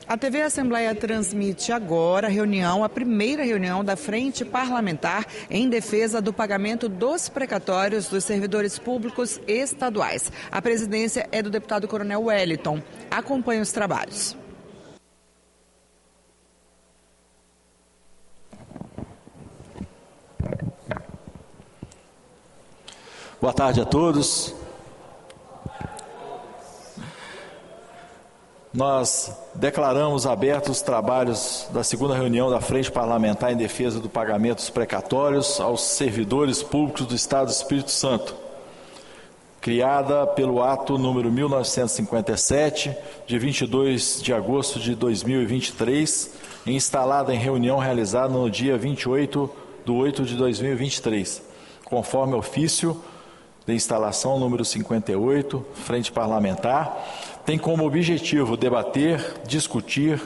A TV Assembleia transmite agora a primeira reunião da Frente Parlamentar em defesa do pagamento dos precatórios dos servidores públicos estaduais. A presidência é do deputado Coronel Wellington. Acompanhe os trabalhos. Boa tarde a todos. Nós declaramos abertos os trabalhos da segunda reunião da Frente Parlamentar em defesa do pagamento dos precatórios aos servidores públicos do Estado do Espírito Santo, criada pelo ato número 1957, de 22 de agosto de 2023, e instalada em reunião realizada no dia 28/8/2023, conforme ofício de instalação número 58, Frente Parlamentar, tem como objetivo debater, discutir,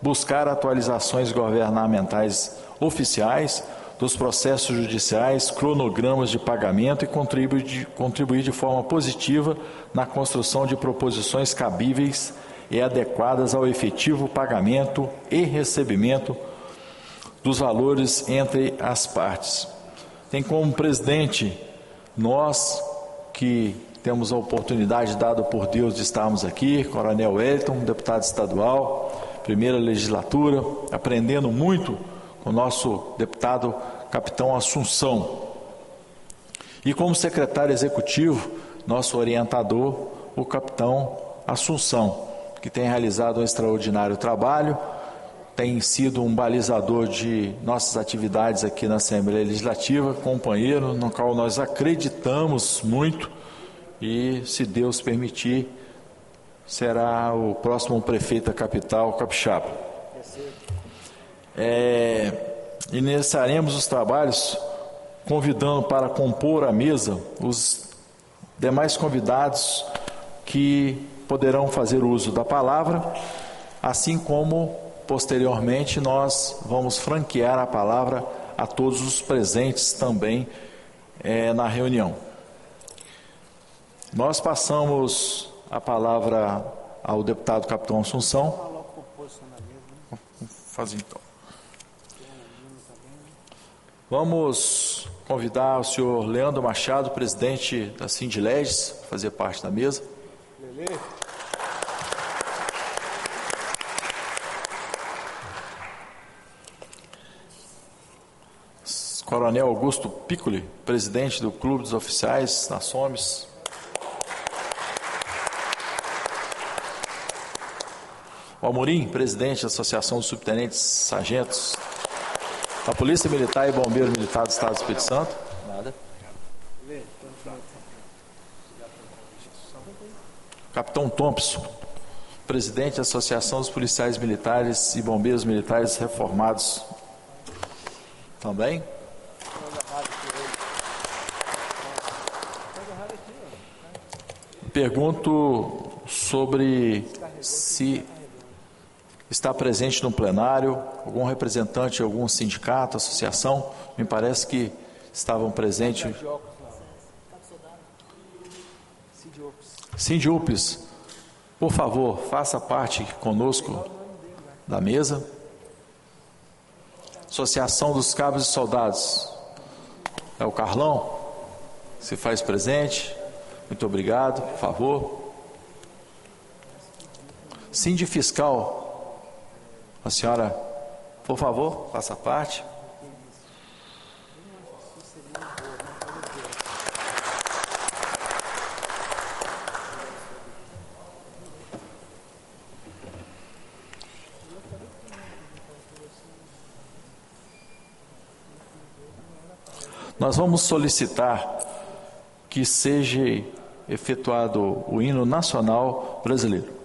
buscar atualizações governamentais oficiais dos processos judiciais, cronogramas de pagamento e contribuir de forma positiva na construção de proposições cabíveis e adequadas ao efetivo pagamento e recebimento dos valores entre as partes. Tem como presidente nós que temos a oportunidade dada por Deus de estarmos aqui, Coronel Wellington, deputado estadual, primeira legislatura, aprendendo muito com o nosso deputado Capitão Assunção. E como secretário executivo, nosso orientador, o Capitão Assunção, que tem realizado um extraordinário trabalho, tem sido um balizador de nossas atividades aqui na Assembleia Legislativa, companheiro no qual nós acreditamos muito e, se Deus permitir, será o próximo prefeito da capital capixaba. Iniciaremos os trabalhos convidando para compor a mesa os demais convidados que poderão fazer uso da palavra, assim como, posteriormente, nós vamos franquear a palavra a todos os presentes também na reunião. Nós passamos a palavra ao deputado Capitão Assunção. Faz então. Vamos convidar o senhor Leandro Machado, presidente da Sindileges, a fazer parte da mesa. Coronel Augusto Piccoli, presidente do Clube dos Oficiais da SOMES. O Amorim, presidente da Associação dos Subtenentes Sargentos da Polícia Militar e Bombeiro Militar do Estado do Espírito Santo. Nada. Capitão Thompson, presidente da Associação dos Policiais Militares e Bombeiros Militares Reformados. Também. Pergunto sobre se está presente no plenário algum representante de algum sindicato, associação. Me parece que estavam presentes. Sindiupes, por favor, faça parte conosco da mesa. Associação dos Cabos e Soldados. É o Carlão? Se faz presente. Muito obrigado, por favor. Sindifiscal. A senhora, por favor, faça parte. Nós vamos solicitar que seja efetuado o hino nacional brasileiro.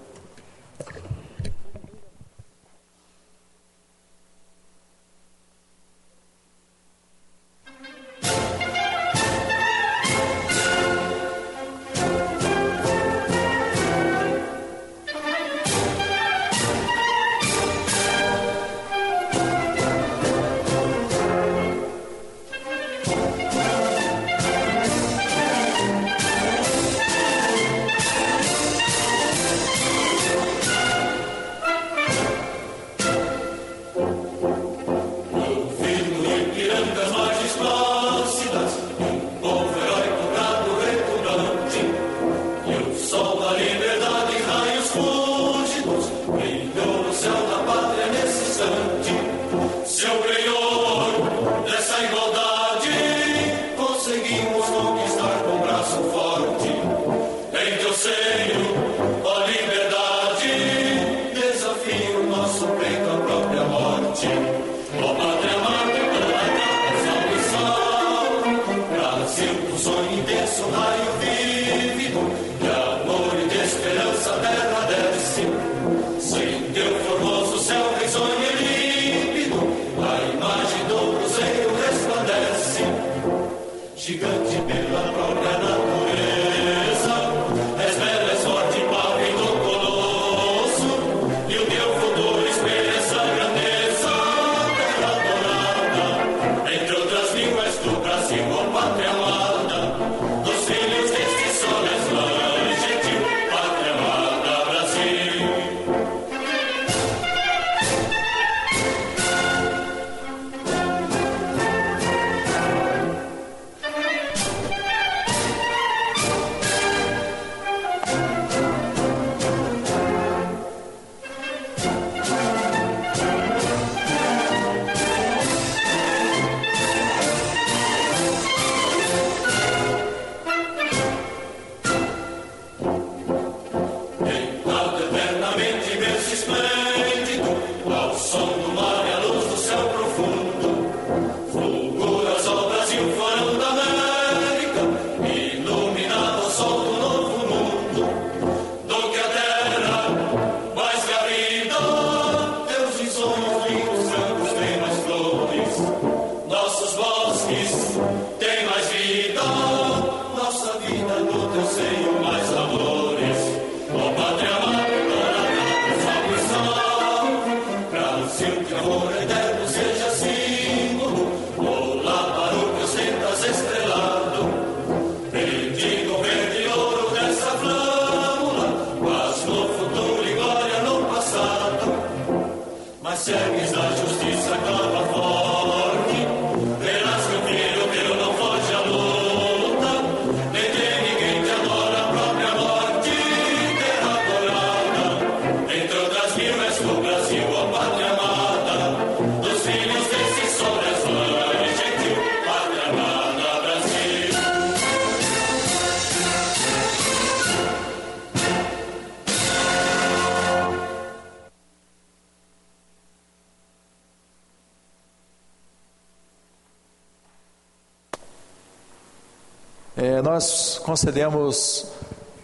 Nós concedemos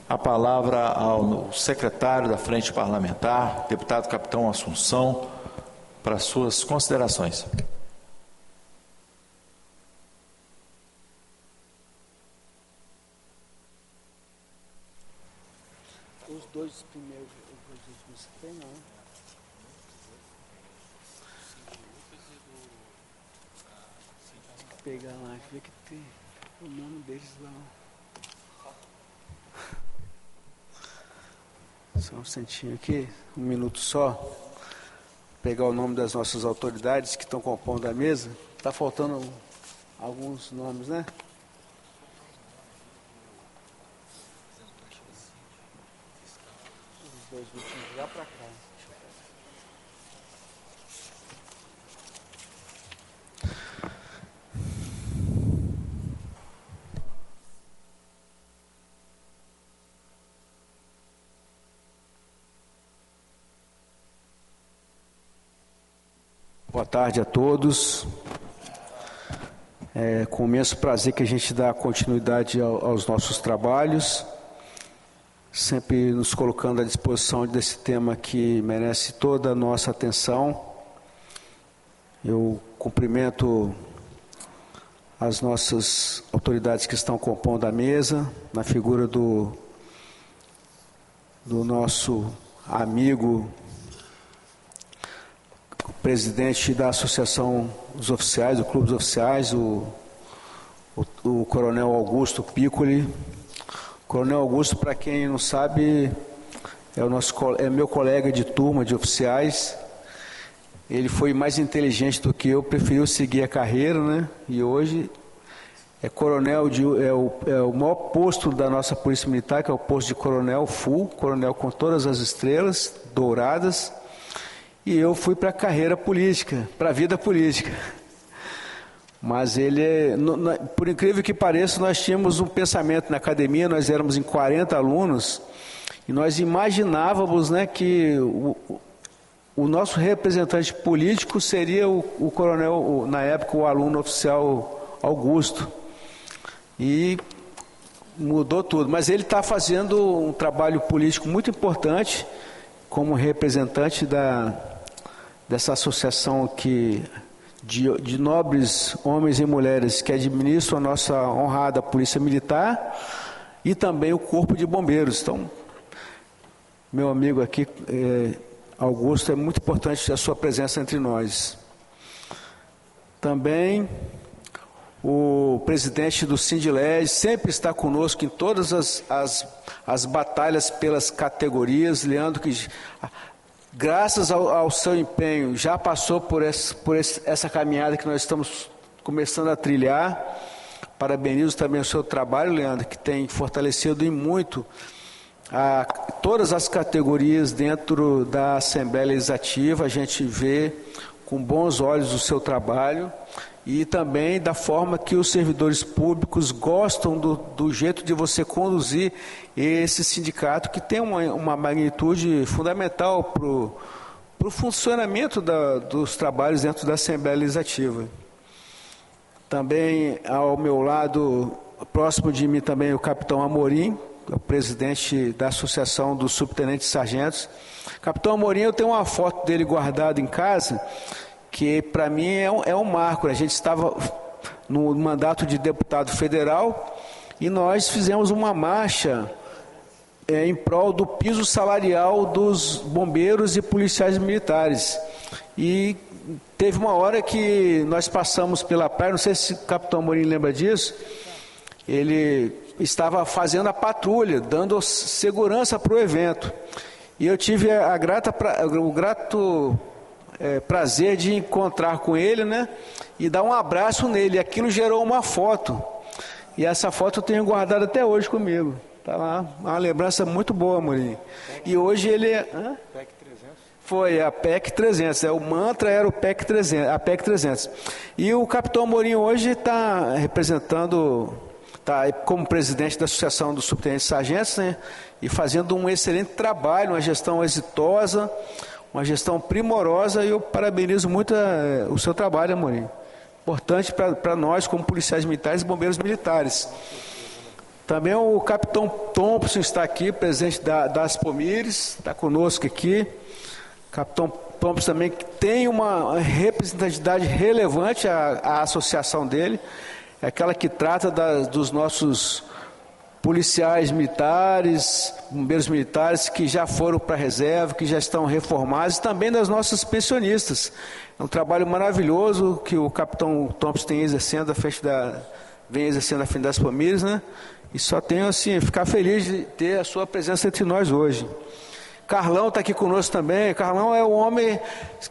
a palavra ao secretário da Frente Parlamentar, deputado Capitão Assunção, para suas considerações. Os dois primeiros, você tem, não? Pegar lá e ver que tem o nome deles lá. Só um instantinho aqui, um minuto só. Pegar o nome das nossas autoridades que estão compondo a mesa. Está faltando alguns nomes, né? Os dois últimos lá para cá. Boa tarde a todos. É com imenso prazer que a gente dá continuidade aos nossos trabalhos, sempre nos colocando à disposição desse tema que merece toda a nossa atenção. Eu cumprimento as nossas autoridades que estão compondo a mesa, na figura do nosso amigo presidente da Associação dos Oficiais, do Clube dos Oficiais, o Coronel Augusto Piccoli. O Coronel Augusto, para quem não sabe, é meu colega de turma de oficiais. Ele foi mais inteligente do que eu, preferiu seguir a carreira, né? E hoje é coronel, é o maior posto da nossa Polícia Militar, que é o posto de coronel full, coronel com todas as estrelas douradas. e eu fui para a carreira política, para a vida política. Mas por incrível que pareça, nós tínhamos um pensamento na academia, nós éramos em 40 alunos, e nós imaginávamos, né, que o nosso representante político seria o coronel, na época, o aluno oficial Augusto. E mudou tudo. Mas ele está fazendo um trabalho político muito importante como representante dessa associação de nobres homens e mulheres que administram a nossa honrada Polícia Militar e também o Corpo de Bombeiros. Então, meu amigo aqui, Augusto, é muito importante a sua presença entre nós. Também o presidente do Sindiled sempre está conosco em todas as batalhas pelas categorias. Leandro, que graças ao seu empenho já passou por essa caminhada que nós estamos começando a trilhar. Parabenizo também o seu trabalho, Leandro, que tem fortalecido em muito todas as categorias dentro da Assembleia Legislativa. A gente vê com bons olhos o seu trabalho e também da forma que os servidores públicos gostam do jeito de você conduzir esse sindicato, que tem uma magnitude fundamental para o funcionamento dos trabalhos dentro da Assembleia Legislativa. Também ao meu lado, próximo de mim também, o capitão Amorim, o presidente da Associação dos Subtenentes e Sargentos. Capitão Amorim, eu tenho uma foto dele guardada em casa, que para mim é um marco. A gente estava no mandato de deputado federal e nós fizemos uma marcha em prol do piso salarial dos bombeiros e policiais militares. E teve uma hora que nós passamos pela praia, não sei se o capitão Amorim lembra disso, ele estava fazendo a patrulha, dando segurança para o evento. E eu tive o grato prazer de encontrar com ele, né, e dar um abraço nele. Aquilo gerou uma foto. E essa foto eu tenho guardada até hoje comigo. Está lá, uma lembrança muito boa, Amorim. E hoje ele é... PEC 300? Foi a PEC 300. O mantra era a PEC 300. E o capitão Amorim hoje está representando... Está como presidente da Associação dos Subtenentes e Sargentos, né, e fazendo um excelente trabalho, uma gestão exitosa, uma gestão primorosa, e eu parabenizo muito o seu trabalho, Amorim. Importante para nós, como policiais militares e bombeiros militares. Também o capitão Thompson está aqui, presidente da Aspomires, está conosco aqui. Capitão Thompson também tem uma representatividade relevante à associação dele. É aquela que trata dos nossos policiais militares, bombeiros militares que já foram para a reserva, que já estão reformados, e também das nossas pensionistas. É um trabalho maravilhoso que o capitão Thompson vem exercendo à frente das famílias, né? E só tenho assim, ficar feliz de ter a sua presença entre nós hoje. Carlão está aqui conosco também. Carlão é um homem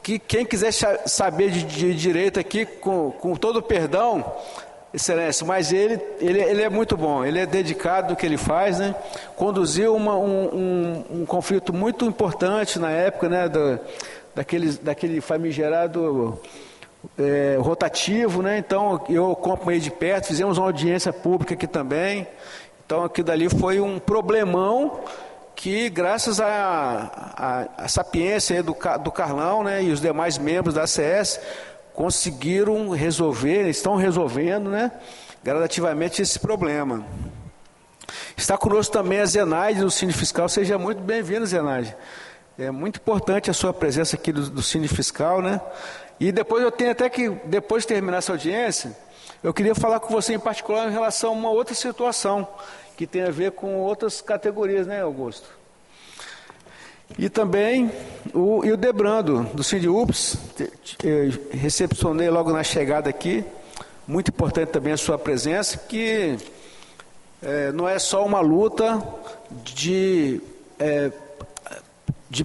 que, quem quiser saber de direito aqui, com todo o perdão, Excelência, mas ele é muito bom, ele é dedicado no que ele faz, né? Conduziu um conflito muito importante na época, né? Daquele famigerado rotativo, né? Então eu acompanhei de perto, fizemos uma audiência pública aqui também. Então aquilo dali foi um problemão que, graças à sapiência do Carlão, né? E os demais membros da ACS, conseguiram resolver, estão resolvendo, né, gradativamente esse problema. Está conosco também a Zenaide do Cine Fiscal. Seja muito bem-vindo, Zenaide. É muito importante a sua presença aqui do Cine Fiscal, né? E depois eu tenho até que, depois de terminar essa audiência, eu queria falar com você em particular em relação a uma outra situação que tem a ver com outras categorias, né, Augusto? E também o Debrando, do Sindiups, recepcionei logo na chegada aqui, muito importante também a sua presença, que não é só uma luta de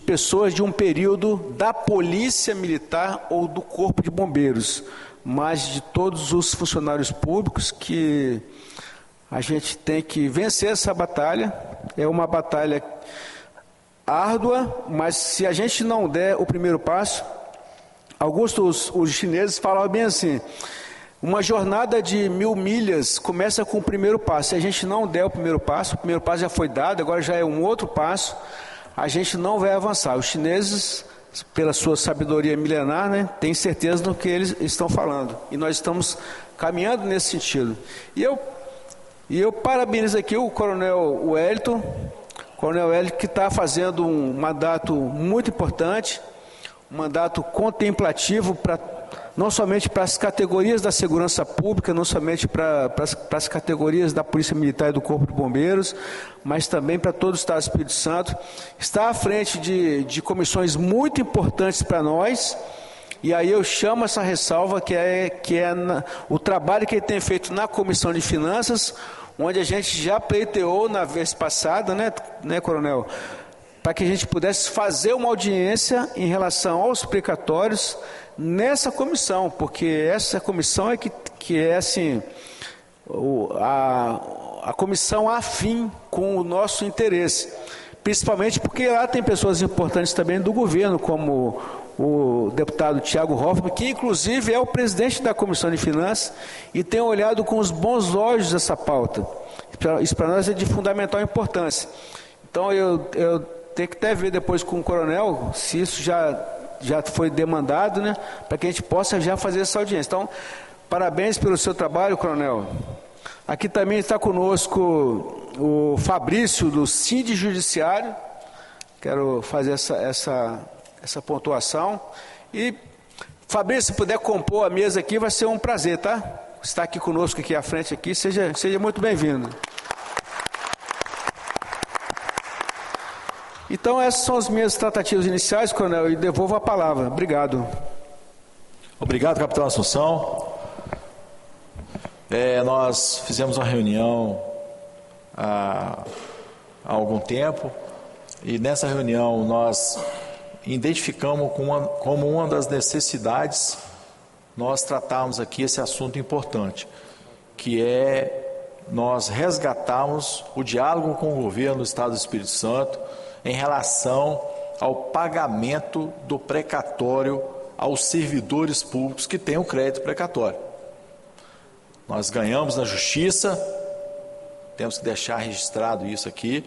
pessoas de um período da Polícia Militar ou do Corpo de Bombeiros, mas de todos os funcionários públicos, que a gente tem que vencer essa batalha. É uma batalha árdua, mas se a gente não der o primeiro passo, os chineses falavam bem assim, uma jornada de 1000 milhas começa com o primeiro passo. Se a gente não der o primeiro passo já foi dado, agora já é um outro passo, a gente não vai avançar. Os chineses, pela sua sabedoria milenar, né, têm certeza do que eles estão falando. E nós estamos caminhando nesse sentido. E eu parabenizo aqui o Coronel Wellington, que está fazendo um mandato muito importante, um mandato contemplativo não somente para as categorias da segurança pública, não somente para as categorias da Polícia Militar e do Corpo de Bombeiros, mas também para todo o Estado do Espírito Santo. Está à frente de comissões muito importantes para nós, e aí eu chamo essa ressalva que é o trabalho que ele tem feito na Comissão de Finanças, onde a gente já pleiteou na vez passada, né, Coronel, para que a gente pudesse fazer uma audiência em relação aos precatórios nessa comissão, porque essa comissão é que é assim, a comissão afim com o nosso interesse, principalmente porque lá tem pessoas importantes também do governo, como o deputado Thiago Hoffmann, que inclusive é o presidente da Comissão de Finanças e tem olhado com os bons olhos essa pauta. Isso para nós é de fundamental importância. Então eu tenho que até ver depois com o coronel se isso já foi demandado, né, para que a gente possa já fazer essa audiência. Então, parabéns pelo seu trabalho, coronel. Aqui também está conosco o Fabrício, do Síndico Judiciário. Quero fazer essa pontuação. E, Fabrício, se puder compor a mesa aqui, vai ser um prazer, tá? Estar aqui conosco, aqui à frente, aqui, seja muito bem-vindo. Então, essas são as minhas tratativas iniciais, coronel, e devolvo a palavra. Obrigado. Obrigado, capitão Assunção. Nós fizemos uma reunião há algum tempo, e nessa reunião nós identificamos como uma das necessidades nós tratarmos aqui esse assunto importante, que é nós resgatarmos o diálogo com o governo do Estado do Espírito Santo em relação ao pagamento do precatório aos servidores públicos que têm o crédito precatório. Nós ganhamos na Justiça, temos que deixar registrado isso aqui,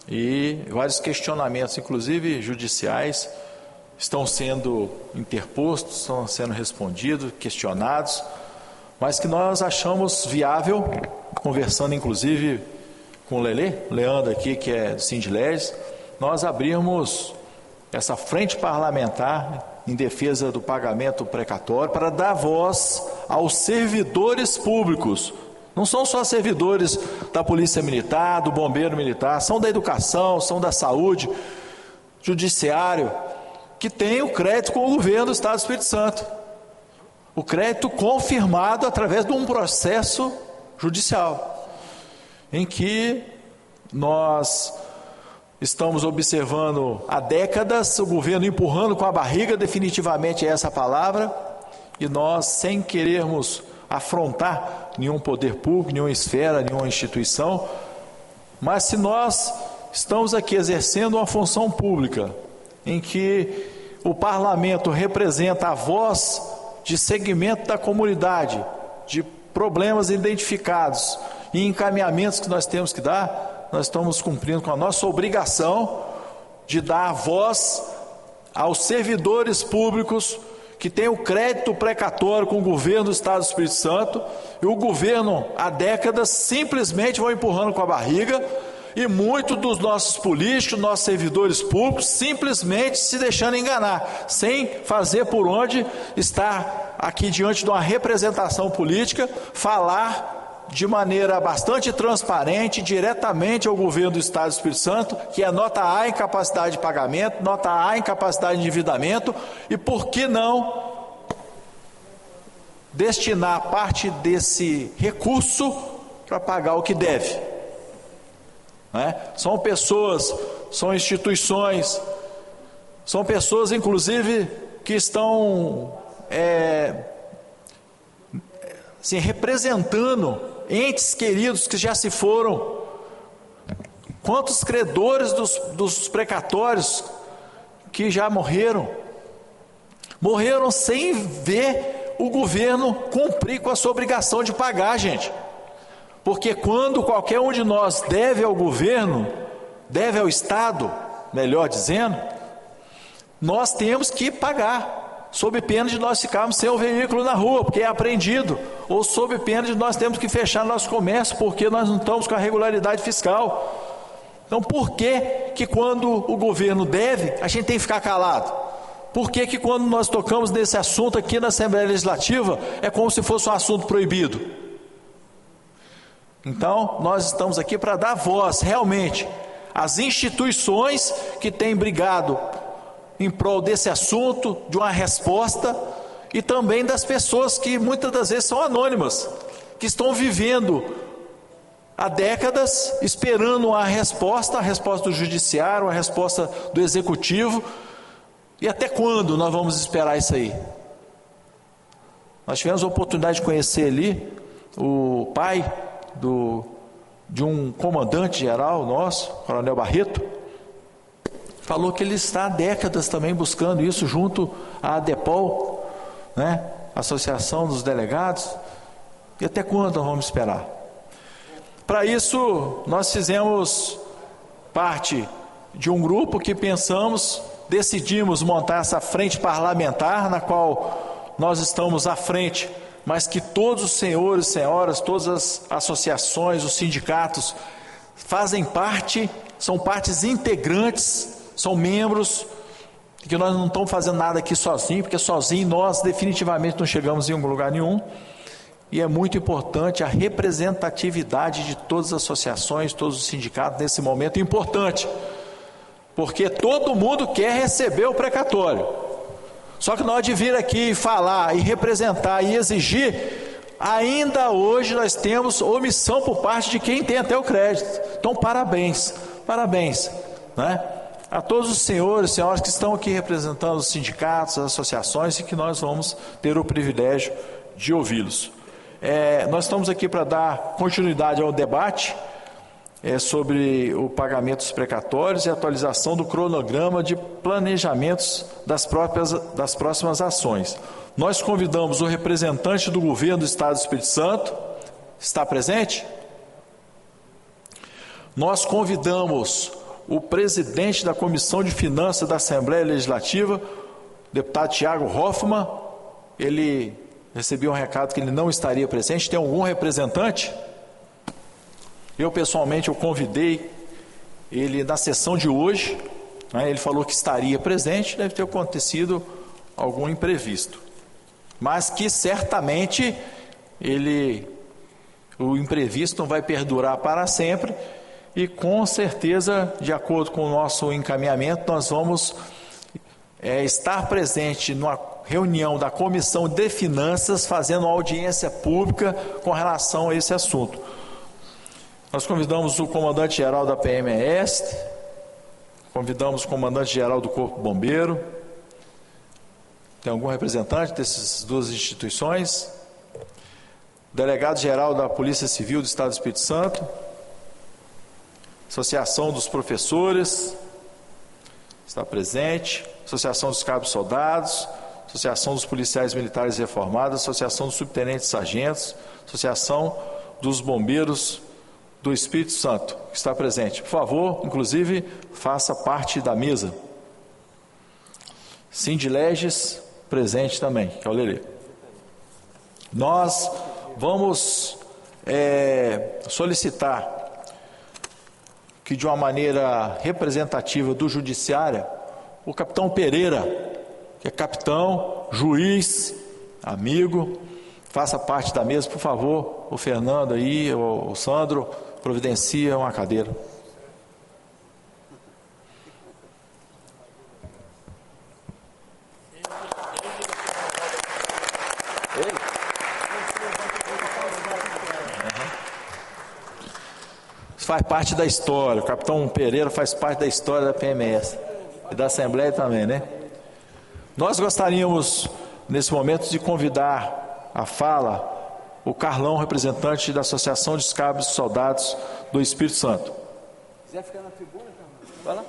e vários questionamentos, inclusive judiciais, estão sendo interpostos, estão sendo respondidos, questionados, mas que nós achamos viável, conversando inclusive com o Leandro aqui, que é do Sindileges, nós abrirmos essa frente parlamentar em defesa do pagamento precatório para dar voz aos servidores públicos. Não são só servidores da Polícia Militar, do Bombeiro Militar, são da educação, são da saúde, judiciário, que tem o crédito com o governo do Estado do Espírito Santo. O crédito confirmado através de um processo judicial, em que nós estamos observando há décadas o governo empurrando com a barriga, definitivamente é essa palavra, e nós, sem querermos afrontar nenhum poder público, nenhuma esfera, nenhuma instituição, mas se nós estamos aqui exercendo uma função pública, em que o parlamento representa a voz de segmento da comunidade, de problemas identificados e encaminhamentos que nós temos que dar, nós estamos cumprindo com a nossa obrigação de dar voz aos servidores públicos que têm o crédito precatório com o governo do Estado do Espírito Santo, e o governo há décadas simplesmente vai empurrando com a barriga, e muitos dos nossos políticos, nossos servidores públicos, simplesmente se deixando enganar, sem fazer por onde estar aqui diante de uma representação política, falar de maneira bastante transparente, diretamente ao governo do Estado do Espírito Santo, que é nota A em capacidade de pagamento, nota A em capacidade de endividamento, e por que não destinar parte desse recurso para pagar o que deve? São pessoas, são instituições, são pessoas inclusive que estão representando entes queridos que já se foram, Quantos credores dos precatórios que já morreram? Morreram sem ver o governo cumprir com a sua obrigação de pagar, gente. Porque quando qualquer um de nós deve ao governo, deve ao Estado, melhor dizendo, nós temos que pagar, sob pena de nós ficarmos sem o veículo na rua, porque é apreendido, ou sob pena de nós termos que fechar nosso comércio, porque nós não estamos com a regularidade fiscal. Então, por que quando o governo deve, a gente tem que ficar calado? Por que quando nós tocamos nesse assunto aqui na Assembleia Legislativa, é como se fosse um assunto proibido? Então, nós estamos aqui para dar voz, realmente, às instituições que têm brigado em prol desse assunto, de uma resposta, e também das pessoas que muitas das vezes são anônimas, que estão vivendo há décadas esperando a resposta do judiciário, a resposta do executivo. E até quando nós vamos esperar isso aí? Nós tivemos a oportunidade de conhecer ali o pai de um comandante-geral nosso, Coronel Barreto. Falou que ele está há décadas também buscando isso junto à ADEPOL, né? Associação dos Delegados. E até quando nós vamos esperar? Para isso, nós fizemos parte de um grupo que decidimos montar essa frente parlamentar, na qual nós estamos à frente, mas que todos os senhores, senhoras, todas as associações, os sindicatos fazem parte, são partes integrantes, são membros, que nós não estamos fazendo nada aqui sozinhos, porque sozinhos nós definitivamente não chegamos em lugar nenhum. E é muito importante a representatividade de todas as associações, todos os sindicatos nesse momento importante, porque todo mundo quer receber o precatório. Só que na hora de vir aqui falar e representar e exigir, ainda hoje nós temos omissão por parte de quem tem até o crédito. Então parabéns, né? A todos os senhores e senhoras que estão aqui representando os sindicatos, as associações, e que nós vamos ter o privilégio de ouvi-los. Nós estamos aqui para dar continuidade ao debate sobre o pagamento dos precatórios e atualização do cronograma de planejamentos das próximas ações. Nós convidamos o representante do governo do Estado do Espírito Santo, está presente? Nós convidamos o presidente da Comissão de Finanças da Assembleia Legislativa, deputado Tiago Hoffmann. Ele recebeu um recado que ele não estaria presente. Tem algum representante? Eu pessoalmente convidei ele na sessão de hoje, né? Ele falou que estaria presente, deve ter acontecido algum imprevisto, mas que certamente o imprevisto não vai perdurar para sempre, e com certeza, de acordo com o nosso encaminhamento, nós vamos estar presente numa reunião da Comissão de Finanças, fazendo uma audiência pública com relação a esse assunto. Nós convidamos o comandante-geral da PMES, convidamos o comandante-geral do Corpo Bombeiro. Tem algum representante dessas duas instituições? Delegado-geral da Polícia Civil do Estado do Espírito Santo, Associação dos Professores, está presente, Associação dos Cabos Soldados, Associação dos Policiais Militares Reformados, Associação dos Subtenentes e Sargentos, Associação dos Bombeiros do Espírito Santo, que está presente. Por favor, inclusive, faça parte da mesa. Sindileges, presente também, que é o Lelê. Nós vamos solicitar que, de uma maneira representativa do Judiciário, o capitão Pereira, que é capitão, juiz, amigo, faça parte da mesa, por favor. O Fernando aí, o Sandro, providencia uma cadeira. Isso faz parte da história. O capitão Pereira faz parte da história da PMS e da Assembleia também, né? Nós gostaríamos, nesse momento, de convidar a fala o Carlão, representante da Associação dos Cabos Soldados do Espírito Santo. quiser ficar na tribuna, vai lá.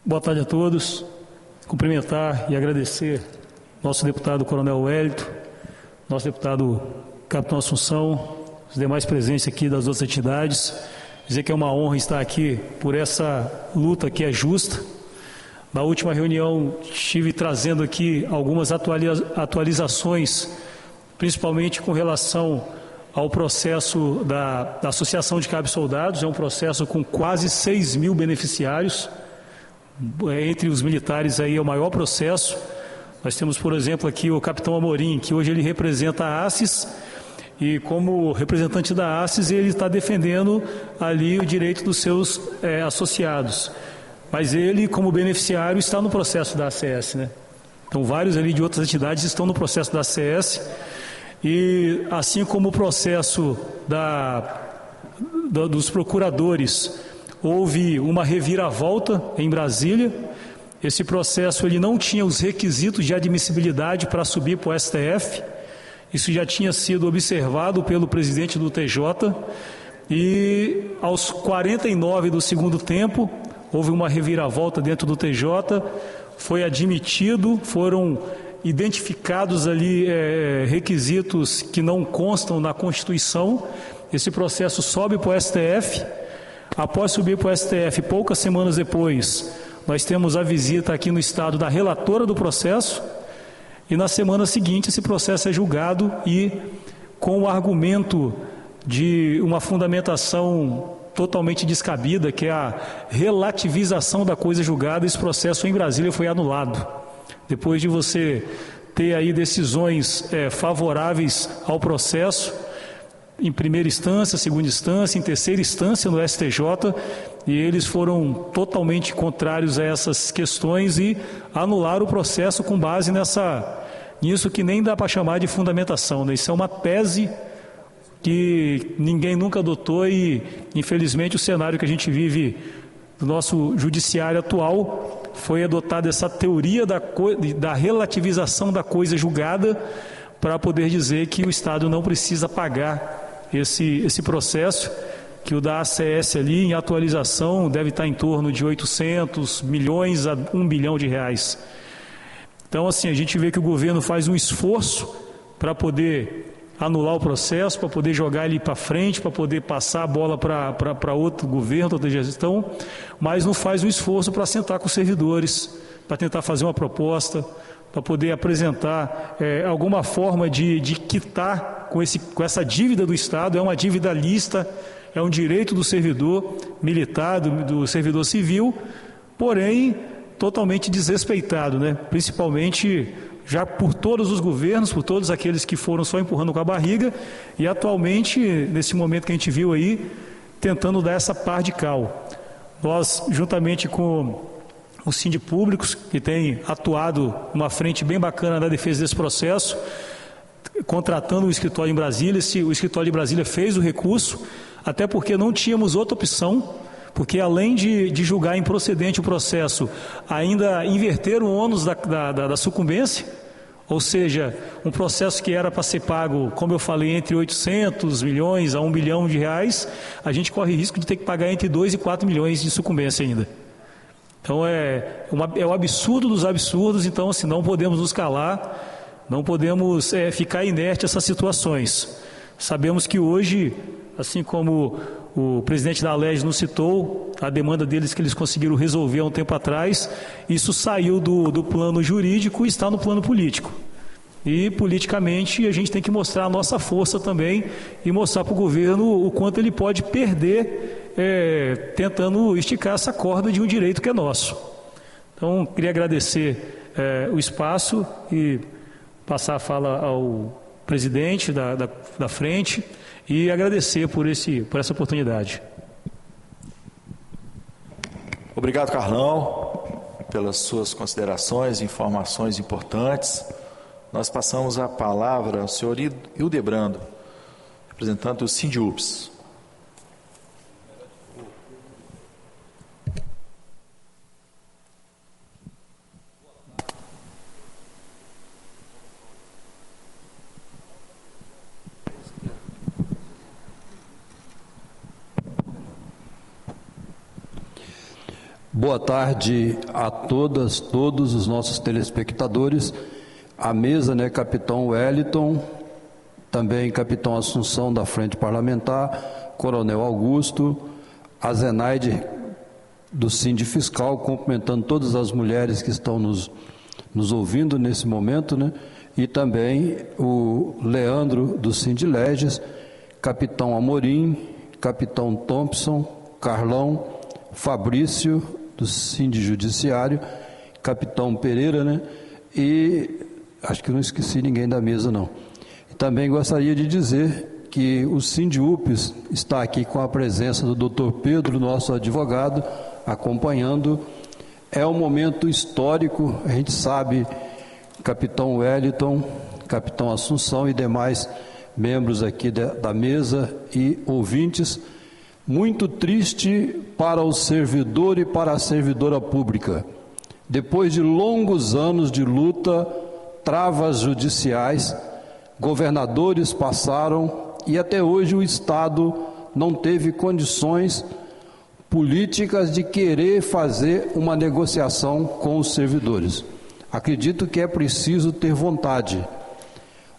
Boa tarde a todos. Cumprimentar e agradecer nosso deputado Coronel Wellington, nosso deputado Capitão Assunção, os demais presentes aqui das outras entidades. Dizer que é uma honra estar aqui por essa luta que é justa. Na última reunião estive trazendo aqui algumas atualizações, principalmente com relação ao processo da Associação de Cabos Soldados. É um processo com quase 6 mil beneficiários. Entre os militares aí é o maior processo. Nós temos, por exemplo, aqui o Capitão Amorim, que hoje ele representa a ACES, e como representante da ACES ele está defendendo ali o direito dos seus associados. Mas ele, como beneficiário, está no processo da ACS, né? Então vários ali de outras entidades estão no processo da ACS, e assim como o processo dos procuradores, houve uma reviravolta em Brasília. Esse processo ele não tinha os requisitos de admissibilidade para subir para o STF. Isso já tinha sido observado pelo presidente do TJ. E aos 49 do segundo tempo, houve uma reviravolta dentro do TJ. Foi admitido, foram identificados ali requisitos que não constam na Constituição. Esse processo sobe para o STF. Após subir para o STF, poucas semanas depois, nós temos a visita aqui no estado da relatora do processo, e na semana seguinte esse processo é julgado, e com o argumento de uma fundamentação totalmente descabida, que é a relativização da coisa julgada, esse processo em Brasília foi anulado. Depois de você ter aí decisões favoráveis ao processo, em primeira instância, segunda instância, em terceira instância no STJ, e eles foram totalmente contrários a essas questões e anularam o processo com base nisso que nem dá para chamar de fundamentação, né? Isso é uma tese que ninguém nunca adotou, e infelizmente o cenário que a gente vive do nosso judiciário atual foi adotada essa teoria da relativização da coisa julgada para poder dizer que o Estado não precisa pagar esse processo, que o da ACS ali em atualização deve estar em torno de 800 milhões a 1 bilhão de reais. Então, assim, a gente vê que o governo faz um esforço para poder anular o processo, para poder jogar ele para frente, para poder passar a bola para outro governo, outra gestão, mas não faz um esforço para sentar com os servidores, para tentar fazer uma proposta, para poder apresentar alguma forma de quitar com essa dívida do Estado. É uma dívida lícita, é um direito do servidor militar, do servidor civil, porém totalmente desrespeitado, né? Principalmente já por todos os governos, por todos aqueles que foram só empurrando com a barriga, e atualmente, nesse momento que a gente viu aí, tentando dar essa par de cal. Nós, juntamente com o Sindipúblicos, que tem atuado numa frente bem bacana na defesa desse processo, contratando o escritório em Brasília. O escritório de Brasília fez o recurso, até porque não tínhamos outra opção, porque além de julgar improcedente o processo, ainda inverter o ônus da sucumbência, ou seja, um processo que era para ser pago, como eu falei, entre 800 milhões a 1 bilhão de reais, a gente corre risco de ter que pagar entre 2 e 4 milhões de sucumbência ainda. Então é o absurdo dos absurdos. Então, assim, não podemos nos calar, não podemos ficar inerte a essas situações. Sabemos que hoje, assim como o presidente da Alerj nos citou, a demanda deles que eles conseguiram resolver há um tempo atrás, isso saiu do plano jurídico e está no plano político. E politicamente a gente tem que mostrar a nossa força também e mostrar para o governo o quanto ele pode perder tentando esticar essa corda de um direito que é nosso. Então, queria agradecer o espaço e passar a fala ao presidente da frente e agradecer por essa oportunidade. Obrigado, Carlão, pelas suas considerações e informações importantes. Nós passamos a palavra ao senhor Hildebrando, representante do Sindiups. Boa tarde a todas, todos os nossos telespectadores. A mesa, capitão Wellington, também capitão Assunção da Frente Parlamentar, coronel Augusto, a Zenaide do Sindi Fiscal, cumprimentando todas as mulheres que estão nos ouvindo nesse momento, e também o Leandro do Sindi Leges, capitão Amorim, capitão Thompson, Carlão, Fabrício do Sindi Judiciário, capitão Pereira, e acho que eu não esqueci ninguém da mesa, não. E também gostaria de dizer que o Sindiups está aqui com a presença do Dr. Pedro, nosso advogado, acompanhando. É um momento histórico, a gente sabe, capitão Wellington, capitão Assunção e demais membros aqui da mesa e ouvintes, muito triste para o servidor e para a servidora pública. Depois de longos anos de luta, travas judiciais, governadores passaram e até hoje o Estado não teve condições políticas de querer fazer uma negociação com os servidores. Acredito que é preciso ter vontade,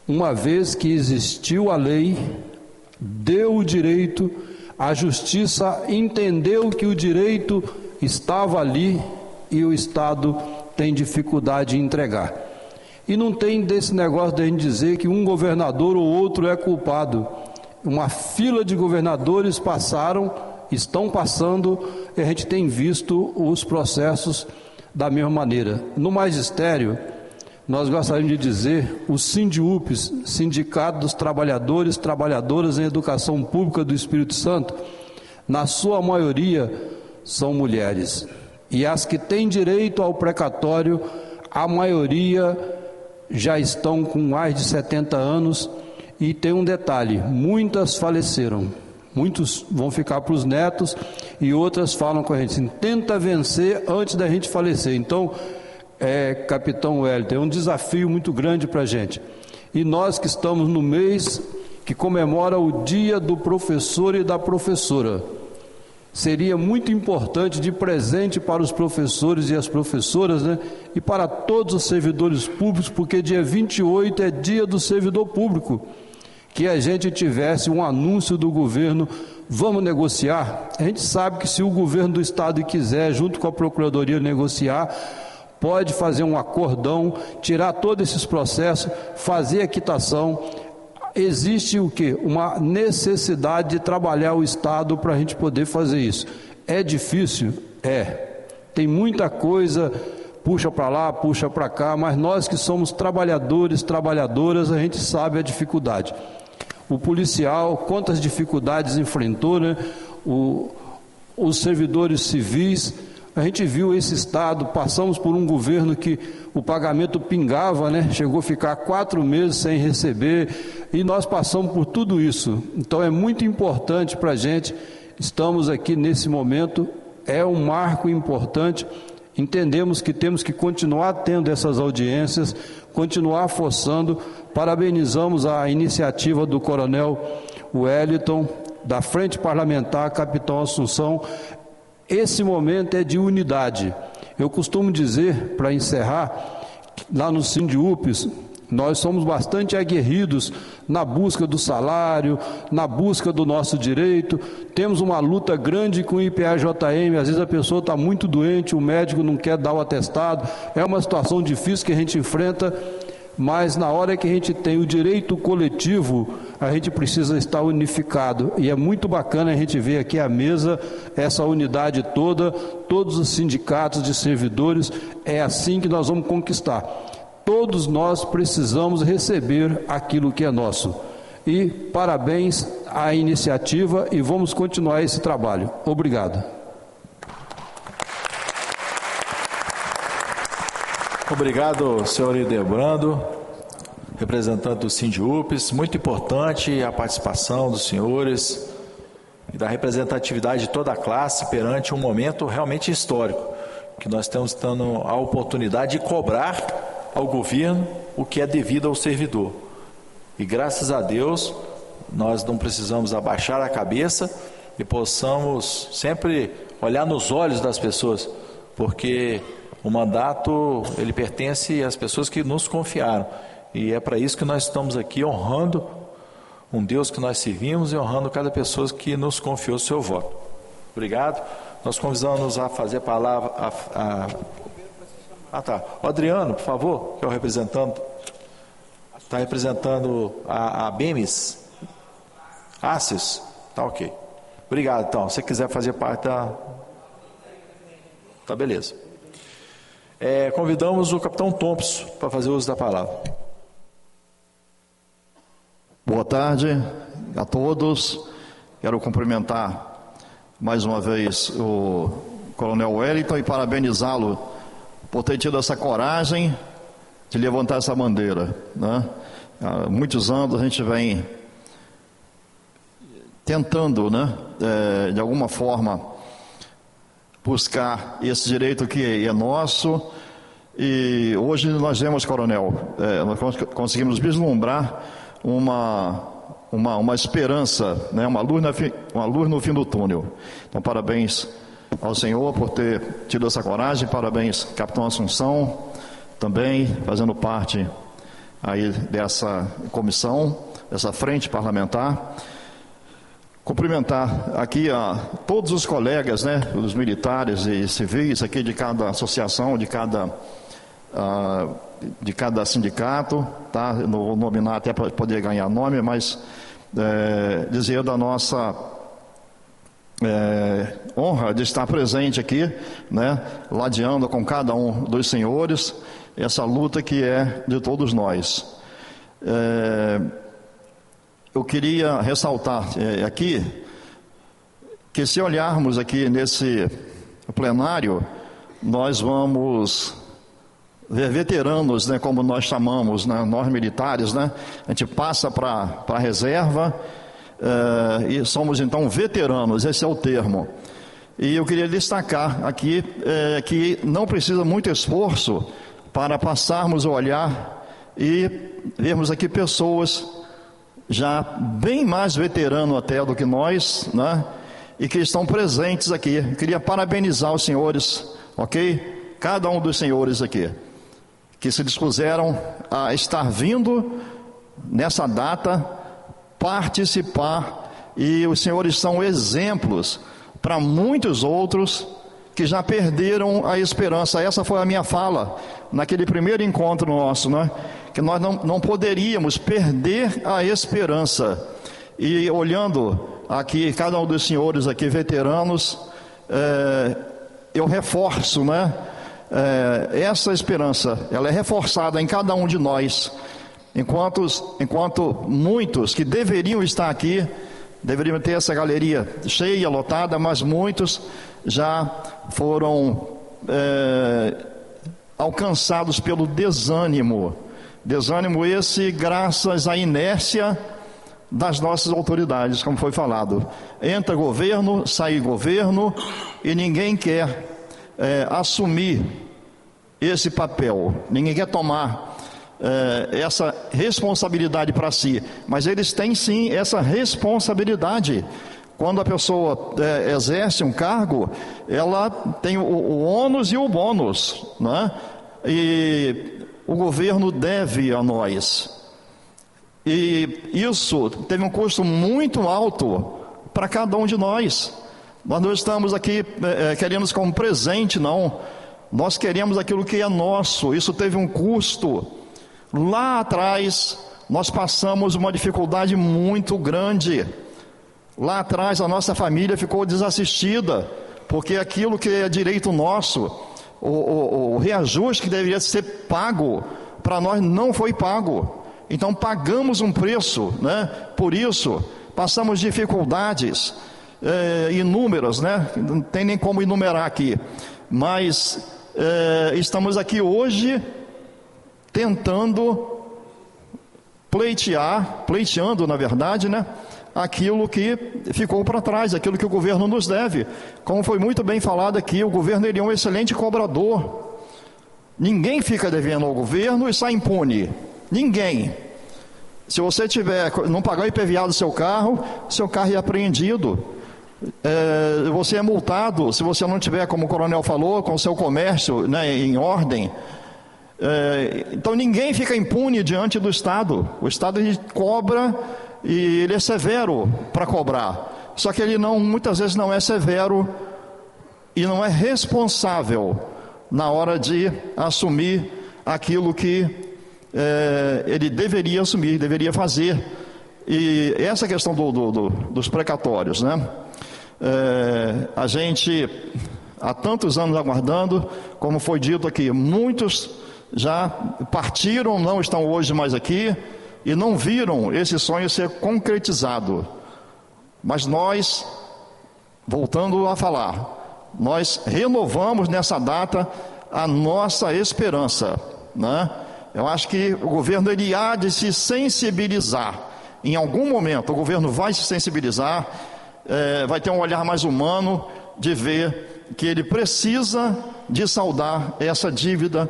uma vez que existiu a lei, deu o direito, a justiça entendeu que o direito estava ali e o Estado tem dificuldade em entregar. E não tem desse negócio de a gente dizer que um governador ou outro é culpado. Uma fila de governadores passaram, estão passando, e a gente tem visto os processos da mesma maneira. No magistério, nós gostaríamos de dizer, o Sindiups, Sindicato dos Trabalhadores, Trabalhadoras em Educação Pública do Espírito Santo, na sua maioria são mulheres. E as que têm direito ao precatório, a maioria já estão com mais de 70 anos, e tem um detalhe, muitas faleceram. Muitos vão ficar para os netos e outras falam com a gente assim, tenta vencer antes da gente falecer. Então, capitão Wellington, é um desafio muito grande para a gente. E nós que estamos no mês que comemora o dia do professor e da professora, seria muito importante de presente para os professores e as professoras, e para todos os servidores públicos, porque dia 28 é dia do servidor público, que a gente tivesse um anúncio do governo, vamos negociar. A gente sabe que se o governo do estado quiser, junto com a procuradoria, negociar, pode fazer um acordão, tirar todos esses processos, fazer a quitação. Existe o quê? Uma necessidade de trabalhar o Estado para a gente poder fazer isso. É difícil? Tem muita coisa, puxa para lá, puxa para cá, mas nós que somos trabalhadores, trabalhadoras, a gente sabe a dificuldade. O policial, quantas dificuldades enfrentou, os servidores civis. A gente viu esse Estado, passamos por um governo que o pagamento pingava, chegou a ficar 4 meses sem receber, e nós passamos por tudo isso. Então é muito importante para a gente, estamos aqui nesse momento, é um marco importante, entendemos que temos que continuar tendo essas audiências, continuar forçando. Parabenizamos a iniciativa do coronel Wellington, da Frente Parlamentar, capitão Assunção. Esse momento é de unidade. Eu costumo dizer, para encerrar, lá no Sindiups, nós somos bastante aguerridos na busca do salário, na busca do nosso direito. Temos uma luta grande com o IPA-JM, às vezes a pessoa está muito doente, o médico não quer dar o atestado, é uma situação difícil que a gente enfrenta, mas na hora que a gente tem o direito coletivo, a gente precisa estar unificado, e é muito bacana a gente ver aqui à mesa essa unidade toda, todos os sindicatos de servidores. É assim que nós vamos conquistar. todos nós precisamos receber aquilo que é nosso. E parabéns à iniciativa e vamos continuar esse trabalho. Obrigado. Obrigado, senhor Hildebrando, representante do Sindiúpes. Muito importante a participação dos senhores e da representatividade de toda a classe perante um momento realmente histórico, que nós estamos tendo a oportunidade de cobrar ao governo o que é devido ao servidor. E graças a Deus, nós não precisamos abaixar a cabeça e possamos sempre olhar nos olhos das pessoas, porque o mandato, ele pertence às pessoas que nos confiaram. E é para isso que nós estamos aqui honrando um Deus que nós servimos e honrando cada pessoa que nos confiou o seu voto. Obrigado. Nós convidamos a fazer a palavra O Adriano, por favor, que é o representante. Está representando a BEMES? Assis? Tá ok. Obrigado, então. Se você quiser fazer parte da... Tá, beleza. Convidamos o capitão Thompson para fazer uso da palavra. Boa tarde a todos. Quero cumprimentar mais uma vez o Coronel Wellington e parabenizá-lo por ter tido essa coragem de levantar essa bandeira, né? Há muitos anos a gente vem tentando, né, de alguma forma buscar esse direito que é nosso, e hoje nós vemos, Coronel, nós conseguimos vislumbrar uma esperança, né, uma luz no fim do túnel. Então, parabéns ao senhor por ter tido essa coragem, parabéns, capitão Assunção, também fazendo parte aí dessa comissão, dessa frente parlamentar. Cumprimentar aqui a todos os colegas, né, os militares e civis aqui de cada associação, de cada sindicato, tá? Não vou nominar até para poder ganhar nome, mas dizer da nossa honra de estar presente aqui, né, ladeando com cada um dos senhores essa luta que é de todos nós. Eu queria ressaltar aqui que, se olharmos aqui nesse plenário, nós vamos ver veteranos, né, como nós chamamos, né, nós militares, né, a gente passa para a reserva e somos então veteranos, esse é o termo. E eu queria destacar aqui que não precisa muito esforço para passarmos o olhar e vermos aqui pessoas já bem mais veteranos até do que nós, né, e que estão presentes aqui. Eu queria parabenizar os senhores, ok? Cada um dos senhores aqui, que se dispuseram a estar vindo nessa data, participar, e os senhores são exemplos para muitos outros que já perderam a esperança. Essa foi a minha fala naquele primeiro encontro nosso, né? Que nós não poderíamos perder a esperança. E olhando aqui, cada um dos senhores aqui, veteranos, eu reforço, né? Essa esperança, ela é reforçada em cada um de nós, enquanto muitos que deveriam estar aqui, deveriam ter essa galeria cheia, lotada, mas muitos já foram alcançados pelo desânimo esse graças à inércia das nossas autoridades, como foi falado. Entra governo, sai governo, e ninguém quer assumir esse papel, ninguém quer tomar essa responsabilidade para si, mas eles têm sim essa responsabilidade. Quando a pessoa exerce um cargo, ela tem o ônus e o bônus, né? E o governo deve a nós, e isso teve um custo muito alto para cada um de nós. Nós não estamos aqui querendo como presente, não. Nós queremos aquilo que é nosso. Isso teve um custo. Lá atrás nós passamos uma dificuldade muito grande. Lá atrás a nossa família ficou desassistida, porque aquilo que é direito nosso, o reajuste que deveria ser pago para nós não foi pago. Então pagamos um preço, né? Por isso passamos dificuldades inúmeras, né? Não tem nem como enumerar aqui, mas estamos aqui hoje tentando pleiteando na verdade, né? Aquilo que ficou para trás, aquilo que o governo nos deve. Como foi muito bem falado aqui, o governo ele é um excelente cobrador. Ninguém fica devendo ao governo e sai impune. Ninguém. Se você não pagar o IPVA do seu carro é apreendido. Você é multado se você não tiver, como o coronel falou, com o seu comércio, né, em ordem. Então ninguém fica impune diante do Estado. O Estado ele cobra e ele é severo para cobrar. Só que ele muitas vezes não é severo e não é responsável na hora de assumir aquilo que ele deveria assumir, deveria fazer. E essa questão dos precatórios, né? A gente há tantos anos aguardando, como foi dito aqui, muitos já partiram, não estão hoje mais aqui e não viram esse sonho ser concretizado. Mas nós, voltando a falar, nós renovamos nessa data a nossa esperança, né? Eu acho que o governo ele há de se sensibilizar. Em algum momento o governo vai se sensibilizar, vai ter um olhar mais humano de ver que ele precisa de saldar essa dívida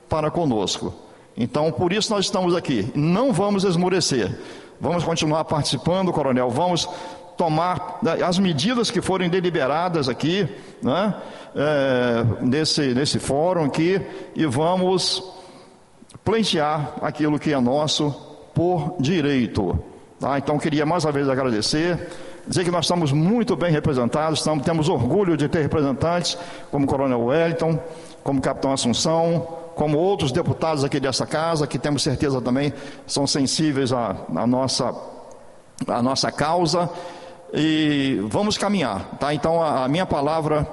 para conosco. Então, por isso nós estamos aqui. Não vamos esmorecer. Vamos continuar participando, coronel. Vamos tomar as medidas que forem deliberadas aqui, né? Nesse fórum aqui, e vamos pleitear aquilo que é nosso por direito. Tá? Então, queria mais uma vez agradecer, dizer que nós estamos muito bem representados, temos orgulho de ter representantes como o coronel Wellington, como o capitão Assunção, como outros deputados aqui dessa casa, que temos certeza também são sensíveis à nossa causa, e vamos caminhar, tá? Então a minha palavra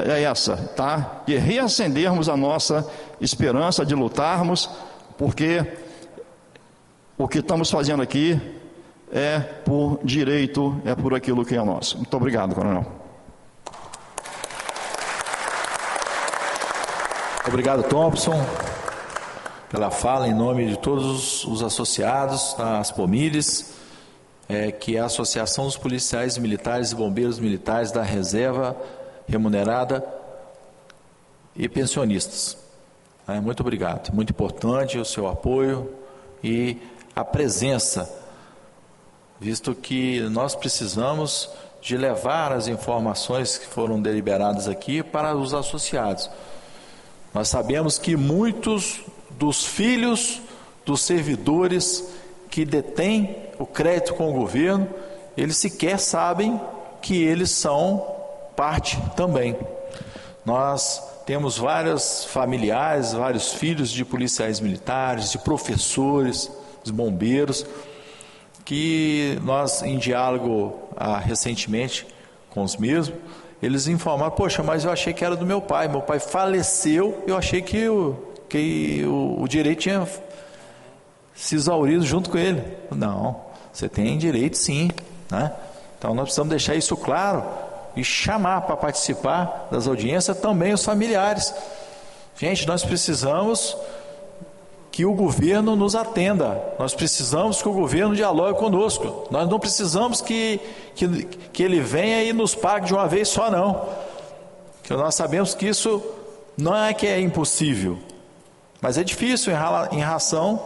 é essa, tá? De reacendermos a nossa esperança, de lutarmos, porque o que estamos fazendo aqui é por direito, é por aquilo que é nosso. Muito obrigado, coronel. Obrigado, Thompson, pela fala em nome de todos os associados, a Aspomires, que é a Associação dos Policiais Militares e Bombeiros Militares da Reserva Remunerada e Pensionistas. Muito obrigado, muito importante o seu apoio e a presença, visto que nós precisamos de levar as informações que foram deliberadas aqui para os associados. Nós sabemos que muitos dos filhos dos servidores que detêm o crédito com o governo, eles sequer sabem que eles são parte também. Nós temos vários familiares, vários filhos de policiais militares, de professores, de bombeiros, que nós, em diálogo recentemente com os mesmos, eles informaram: poxa, mas eu achei que era do meu pai faleceu, eu achei que o direito tinha se exaurido junto com ele. Não, você tem direito sim, né? Então nós precisamos deixar isso claro e chamar para participar das audiências também os familiares. Gente, nós precisamos que o governo nos atenda, nós precisamos que o governo dialogue conosco, nós não precisamos que ele venha e nos pague de uma vez só, não, que nós sabemos que isso não é que é impossível, mas é difícil em razão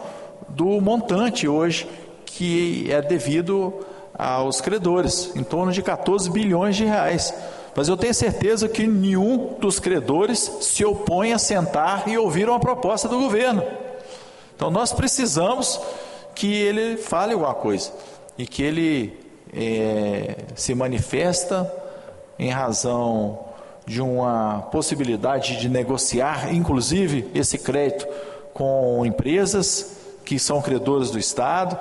do montante hoje que é devido aos credores, em torno de 14 bilhões de reais, mas eu tenho certeza que nenhum dos credores se opõe a sentar e ouvir uma proposta do governo. Então nós precisamos que ele fale alguma coisa e que ele se manifesta em razão de uma possibilidade de negociar, inclusive, esse crédito com empresas que são credores do Estado,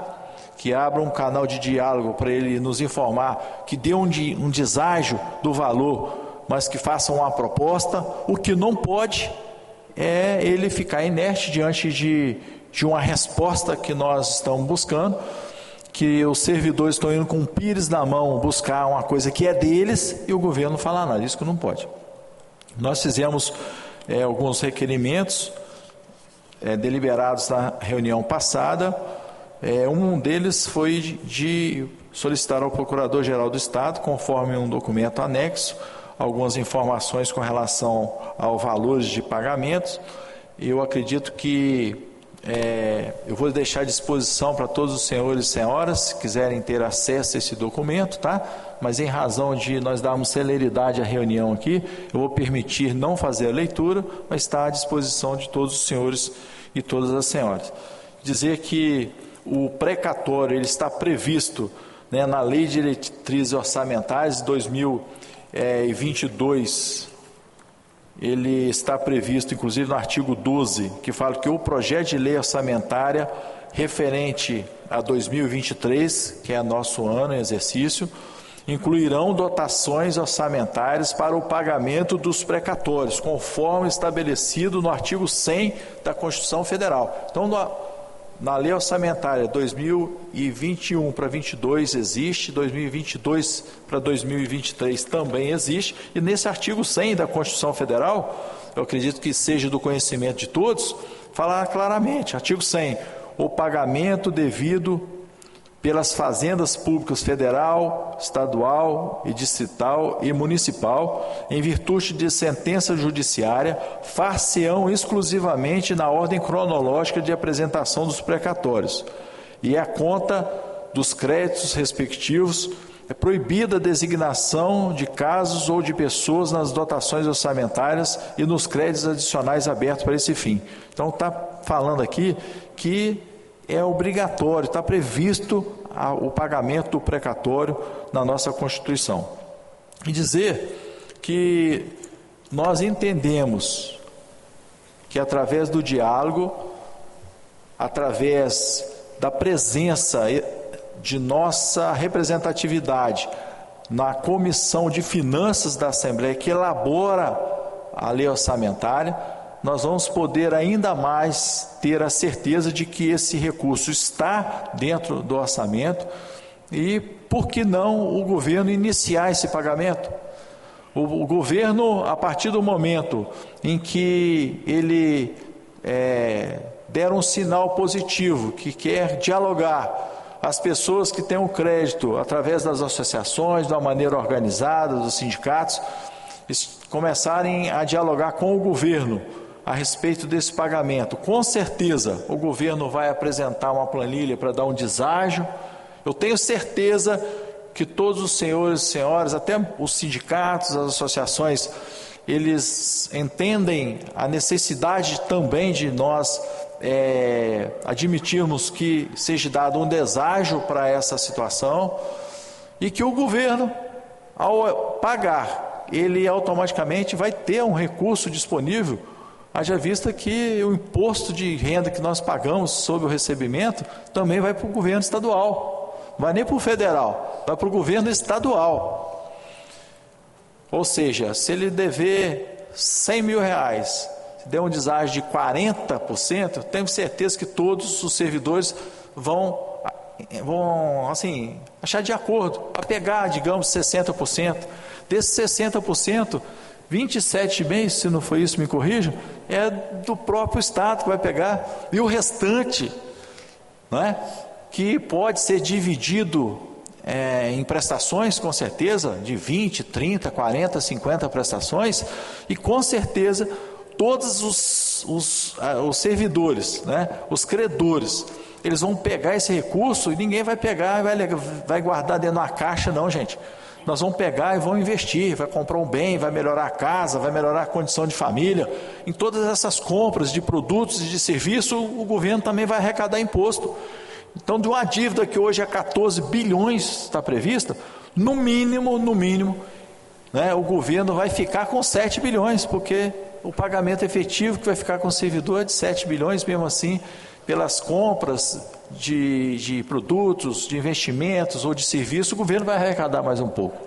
que abram um canal de diálogo para ele nos informar, que dê um deságio do valor, mas que façam uma proposta. O que não pode é ele ficar inerte diante de de uma resposta que nós estamos buscando, que os servidores estão indo com um pires na mão buscar uma coisa que é deles e o governo não fala nada, isso que não pode. Nós fizemos alguns requerimentos deliberados na reunião passada. Um deles foi de solicitar ao Procurador-Geral do Estado, conforme um documento anexo, algumas informações com relação ao valor de pagamentos. Eu acredito que eu vou deixar à disposição para todos os senhores e senhoras, se quiserem ter acesso a esse documento, tá? Mas em razão de nós darmos celeridade à reunião aqui, eu vou permitir não fazer a leitura, mas está à disposição de todos os senhores e todas as senhoras. Dizer que o precatório ele está previsto, né, na Lei de Diretrizes Orçamentárias de 2022, ele está previsto, inclusive, no artigo 12, que fala que o projeto de lei orçamentária referente a 2023, que é nosso ano em exercício, incluirão dotações orçamentárias para o pagamento dos precatórios, conforme estabelecido no artigo 100 da Constituição Federal. Então, na lei orçamentária 2021 para 2022 existe, 2022 para 2023 também existe, e nesse artigo 100 da Constituição Federal, eu acredito que seja do conhecimento de todos, fala claramente, artigo 100, o pagamento devido pelas fazendas públicas federal, estadual e distrital e municipal, em virtude de sentença judiciária, far-se-ão exclusivamente na ordem cronológica de apresentação dos precatórios, e a conta dos créditos respectivos é proibida a designação de casos ou de pessoas nas dotações orçamentárias e nos créditos adicionais abertos para esse fim. Então, está falando aqui que é obrigatório, está previsto o pagamento do precatório na nossa Constituição. E dizer que nós entendemos que através do diálogo, através da presença de nossa representatividade na Comissão de Finanças da Assembleia, que elabora a lei orçamentária, nós vamos poder ainda mais ter a certeza de que esse recurso está dentro do orçamento e, por que não, o governo iniciar esse pagamento? O governo, a partir do momento em que ele der um sinal positivo, que quer dialogar, as pessoas que têm o crédito através das associações, de uma maneira organizada, dos sindicatos, começarem a dialogar com o governo a respeito desse pagamento. Com certeza o governo vai apresentar uma planilha para dar um deságio. Eu tenho certeza que todos os senhores e senhoras, até os sindicatos, as associações, eles entendem a necessidade também de nós admitirmos que seja dado um deságio para essa situação e que o governo, ao pagar, ele automaticamente vai ter um recurso disponível. Haja vista que o imposto de renda que nós pagamos sobre o recebimento também vai para o governo estadual, não vai nem para o federal, vai para o governo estadual. Ou seja, se ele dever 100 mil reais, se der um deságio de 40%, tenho certeza que todos os servidores vão assim, achar de acordo, a pegar, digamos, 60%. Desses 60%, 27,5%, se não foi isso, me corrijam, é do próprio Estado que vai pegar, e o restante, não é, que pode ser dividido em prestações, com certeza, de 20, 30, 40, 50 prestações, e com certeza todos os servidores, né, os credores, eles vão pegar esse recurso e ninguém vai pegar e vai guardar dentro de uma caixa, não, gente. Nós vamos pegar e vamos investir, vai comprar um bem, vai melhorar a casa, vai melhorar a condição de família. Em todas essas compras de produtos e de serviço, o governo também vai arrecadar imposto. Então, de uma dívida que hoje é 14 bilhões, está prevista, no mínimo, né, o governo vai ficar com 7 bilhões, porque o pagamento efetivo que vai ficar com o servidor é de 7 bilhões, mesmo assim, pelas compras de produtos, de investimentos ou de serviços, o governo vai arrecadar mais um pouco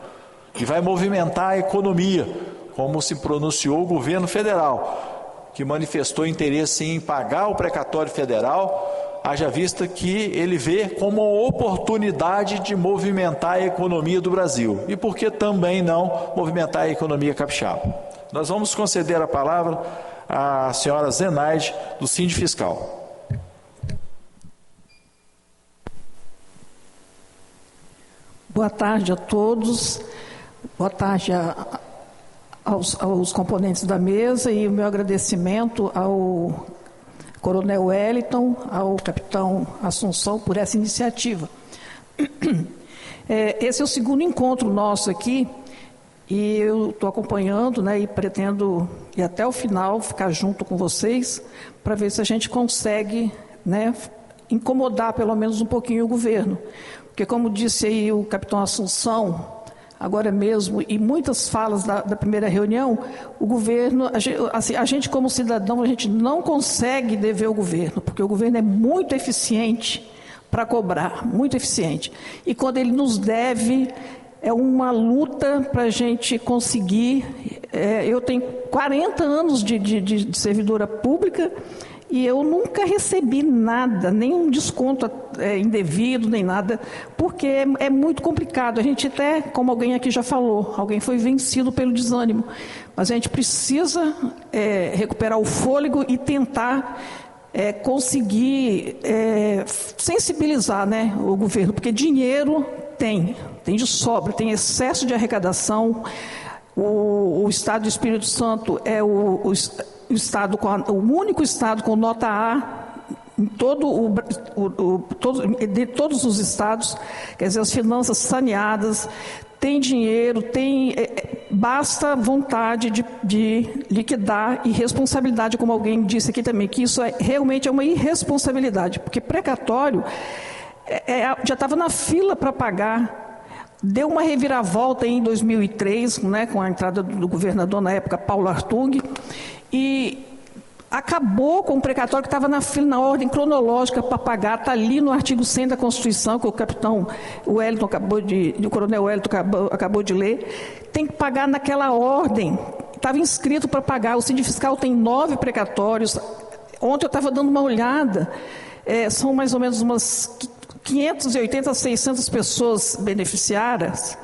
e vai movimentar a economia, como se pronunciou o governo federal. que manifestou interesse em pagar o precatório federal, haja vista que ele vê como uma oportunidade de movimentar a economia do Brasil. E por que também não movimentar a economia capixaba? Nós vamos conceder a palavra à senhora Zenaide, do Sindifiscal. Boa tarde a todos, boa tarde aos componentes da mesa e o meu agradecimento ao Coronel Wellington, ao Capitão Assunção por essa iniciativa. Esse é o segundo encontro nosso aqui e eu estou acompanhando, né, e pretendo ir até o final, ficar junto com vocês para ver se a gente consegue, né, incomodar pelo menos um pouquinho o governo. Porque, como disse aí o Capitão Assunção, agora mesmo, e muitas falas da primeira reunião, o governo, a gente como cidadão, a gente não consegue dever ao governo, porque o governo é muito eficiente para cobrar, muito eficiente. E quando ele nos deve, é uma luta para a gente conseguir. Eu tenho 40 anos de servidora pública, e eu nunca recebi nada, nenhum desconto indevido, nem nada, porque é muito complicado. A gente até, como alguém aqui já falou, alguém foi vencido pelo desânimo. Mas a gente precisa recuperar o fôlego e tentar conseguir sensibilizar, né, o governo, porque dinheiro tem de sobra, tem excesso de arrecadação. O Estado do Espírito Santo é o único estado com nota A em de todos os estados, quer dizer, as finanças saneadas, tem dinheiro, basta vontade de liquidar e responsabilidade, como alguém disse aqui também, que isso realmente é uma irresponsabilidade, porque precatório já estava na fila para pagar. Deu uma reviravolta em 2003, né, com a entrada do governador na época, Paulo Artung, e acabou com o precatório que estava na fila, na ordem cronológica para pagar, está ali no artigo 100 da Constituição, que o capitão Wellington o coronel Wellington acabou de ler. Tem que pagar naquela ordem, estava inscrito para pagar. O Sindifiscal tem 9 precatórios. Ontem eu estava dando uma olhada, são mais ou menos umas 580 a 600 pessoas beneficiárias.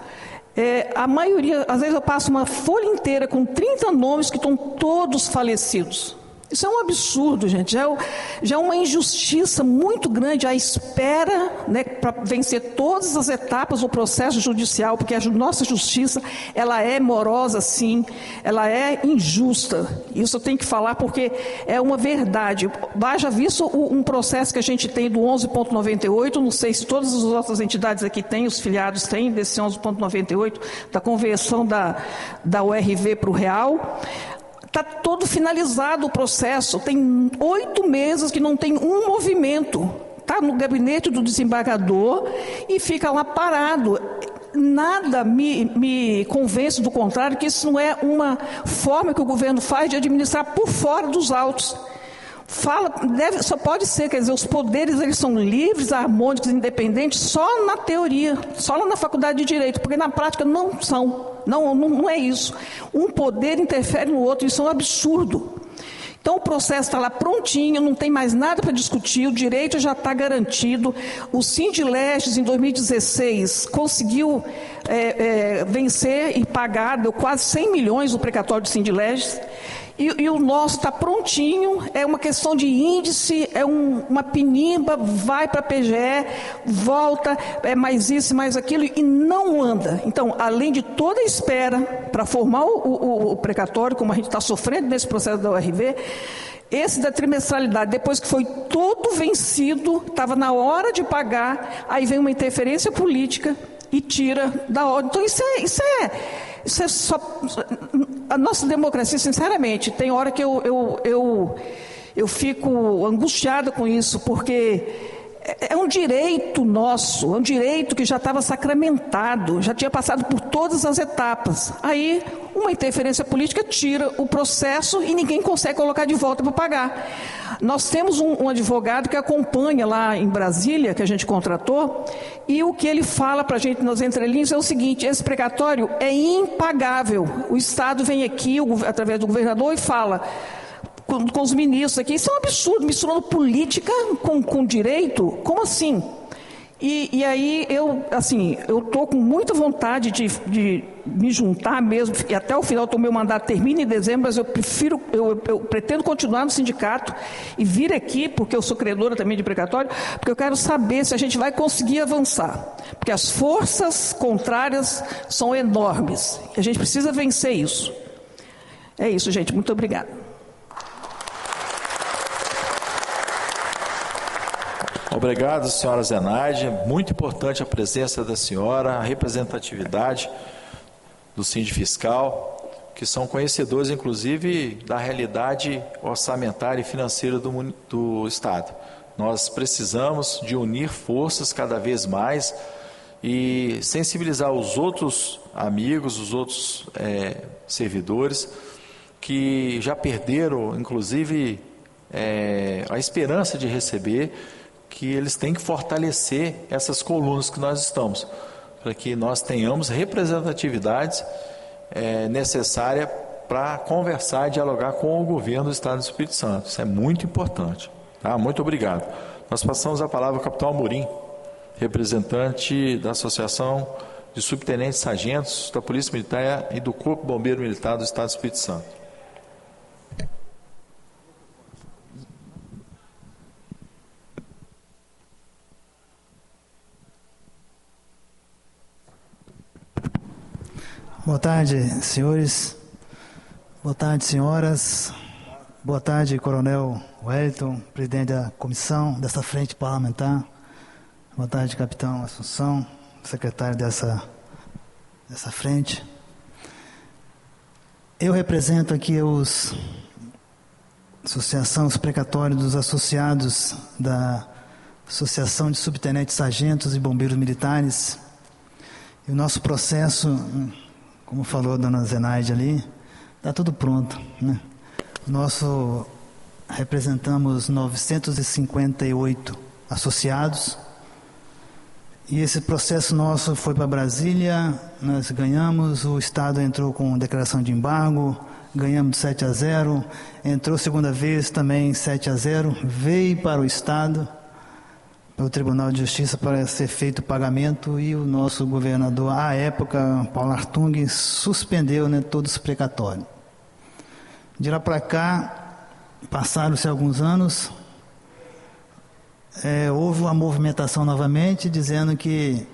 A maioria, às vezes eu passo uma folha inteira com 30 nomes que estão todos falecidos. Isso é um absurdo, gente. Já é uma injustiça muito grande à espera, né, para vencer todas as etapas do processo judicial, porque a nossa justiça, ela é morosa, sim, ela é injusta. Isso eu tenho que falar porque é uma verdade. Haja visto um processo que a gente tem do 11.98, não sei se todas as outras entidades aqui têm, os filiados têm, desse 11.98, da conversão da URV para o real. Está todo finalizado o processo, tem 8 meses que não tem um movimento, está no gabinete do desembargador e fica lá parado. Nada me convence do contrário, que isso não é uma forma que o governo faz de administrar por fora dos autos. Só pode ser, quer dizer, os poderes eles são livres, harmônicos, independentes, só na teoria, só lá na faculdade de Direito, porque na prática não são. Não é isso. Um poder interfere no outro, isso é um absurdo. Então o processo está lá prontinho, não tem mais nada para discutir, o direito já está garantido. O Sindileges, em 2016, conseguiu vencer e pagar, deu quase 100 milhões o precatório do Sindileges. E o nosso está prontinho, é uma questão de índice, uma pinimba, vai para a PGE, volta, mais isso, mais aquilo, e não anda. Então, além de toda a espera para formar o precatório, como a gente está sofrendo nesse processo da URV, esse da trimestralidade, depois que foi todo vencido, estava na hora de pagar, aí vem uma interferência política e tira da ordem. Então, isso é só... A nossa democracia, sinceramente, tem hora que eu fico angustiada com isso, porque é um direito nosso, é um direito que já estava sacramentado, já tinha passado por todas as etapas. Aí, uma interferência política tira o processo e ninguém consegue colocar de volta para pagar. Nós temos um advogado que acompanha lá em Brasília, que a gente contratou, e o que ele fala para a gente nas entrelinhas é o seguinte: esse precatório é impagável. O Estado vem aqui, através do governador, e fala: com os ministros aqui. Isso é um absurdo, misturando política com direito. Como assim? E aí eu estou com muita vontade de me juntar mesmo, e até o final do meu mandato termina em dezembro, mas eu pretendo continuar no sindicato e vir aqui, porque eu sou credora também de precatório, porque eu quero saber se a gente vai conseguir avançar, porque as forças contrárias são enormes, e a gente precisa vencer isso. É isso, gente, muito obrigada. Obrigado, senhora Zenaide. Muito importante a presença da senhora, a representatividade do Sindifiscal, que são conhecedores, inclusive, da realidade orçamentária e financeira do Estado. Nós precisamos de unir forças cada vez mais e sensibilizar os outros amigos, os outros servidores, que já perderam, inclusive, a esperança de receber, que eles têm que fortalecer essas colunas que nós estamos, para que nós tenhamos representatividade necessária para conversar e dialogar com o governo do Estado do Espírito Santo. Isso é muito importante. Tá? Muito obrigado. Nós passamos a palavra ao capitão Amorim, representante da Associação de Subtenentes e Sargentos da Polícia Militar e do Corpo Bombeiro Militar do Estado do Espírito Santo. Boa tarde, senhores. Boa tarde, senhoras. Boa tarde, Coronel Wellington, presidente da comissão dessa frente parlamentar. Boa tarde, capitão Assunção, secretário dessa frente. Eu represento aqui os precatórios dos associados da Associação de Subtenentes, Sargentos e Bombeiros Militares. E o nosso processo, como falou a dona Zenaide ali, está tudo pronto, né? Representamos 958 associados, e esse processo nosso foi para Brasília, nós ganhamos, o Estado entrou com declaração de embargo, ganhamos 7-0, entrou segunda vez também 7-0, veio para o Estado, para o Tribunal de Justiça para ser feito o pagamento, e o nosso governador, à época, Paulo Artung, suspendeu, né, todos os precatórios. De lá para cá, passaram-se alguns anos, houve uma movimentação novamente, dizendo que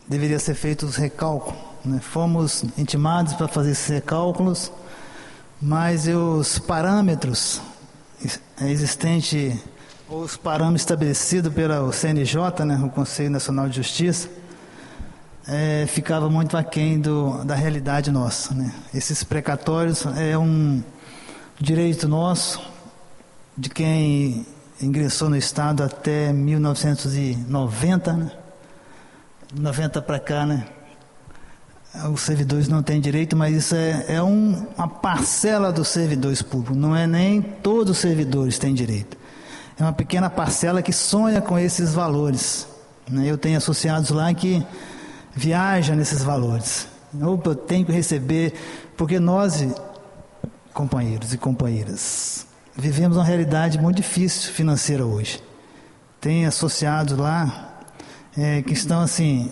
deveria ser feito os recálculos, né? Fomos intimados para fazer esses recálculos, mas os parâmetros existentes, os parâmetros estabelecidos pelo CNJ, né, o Conselho Nacional de Justiça, ficava muito aquém da realidade nossa, né? Esses precatórios é um direito nosso, de quem ingressou no Estado até 1990, né? 90 para cá, né? Os servidores não têm direito, mas isso é uma parcela dos servidores públicos, não é nem todos os servidores têm direito. É uma pequena parcela que sonha com esses valores, né? Eu tenho associados lá que viajam nesses valores. Opa, eu tenho que receber, porque nós, companheiros e companheiras, vivemos uma realidade muito difícil financeira hoje. Tem associados lá que estão assim,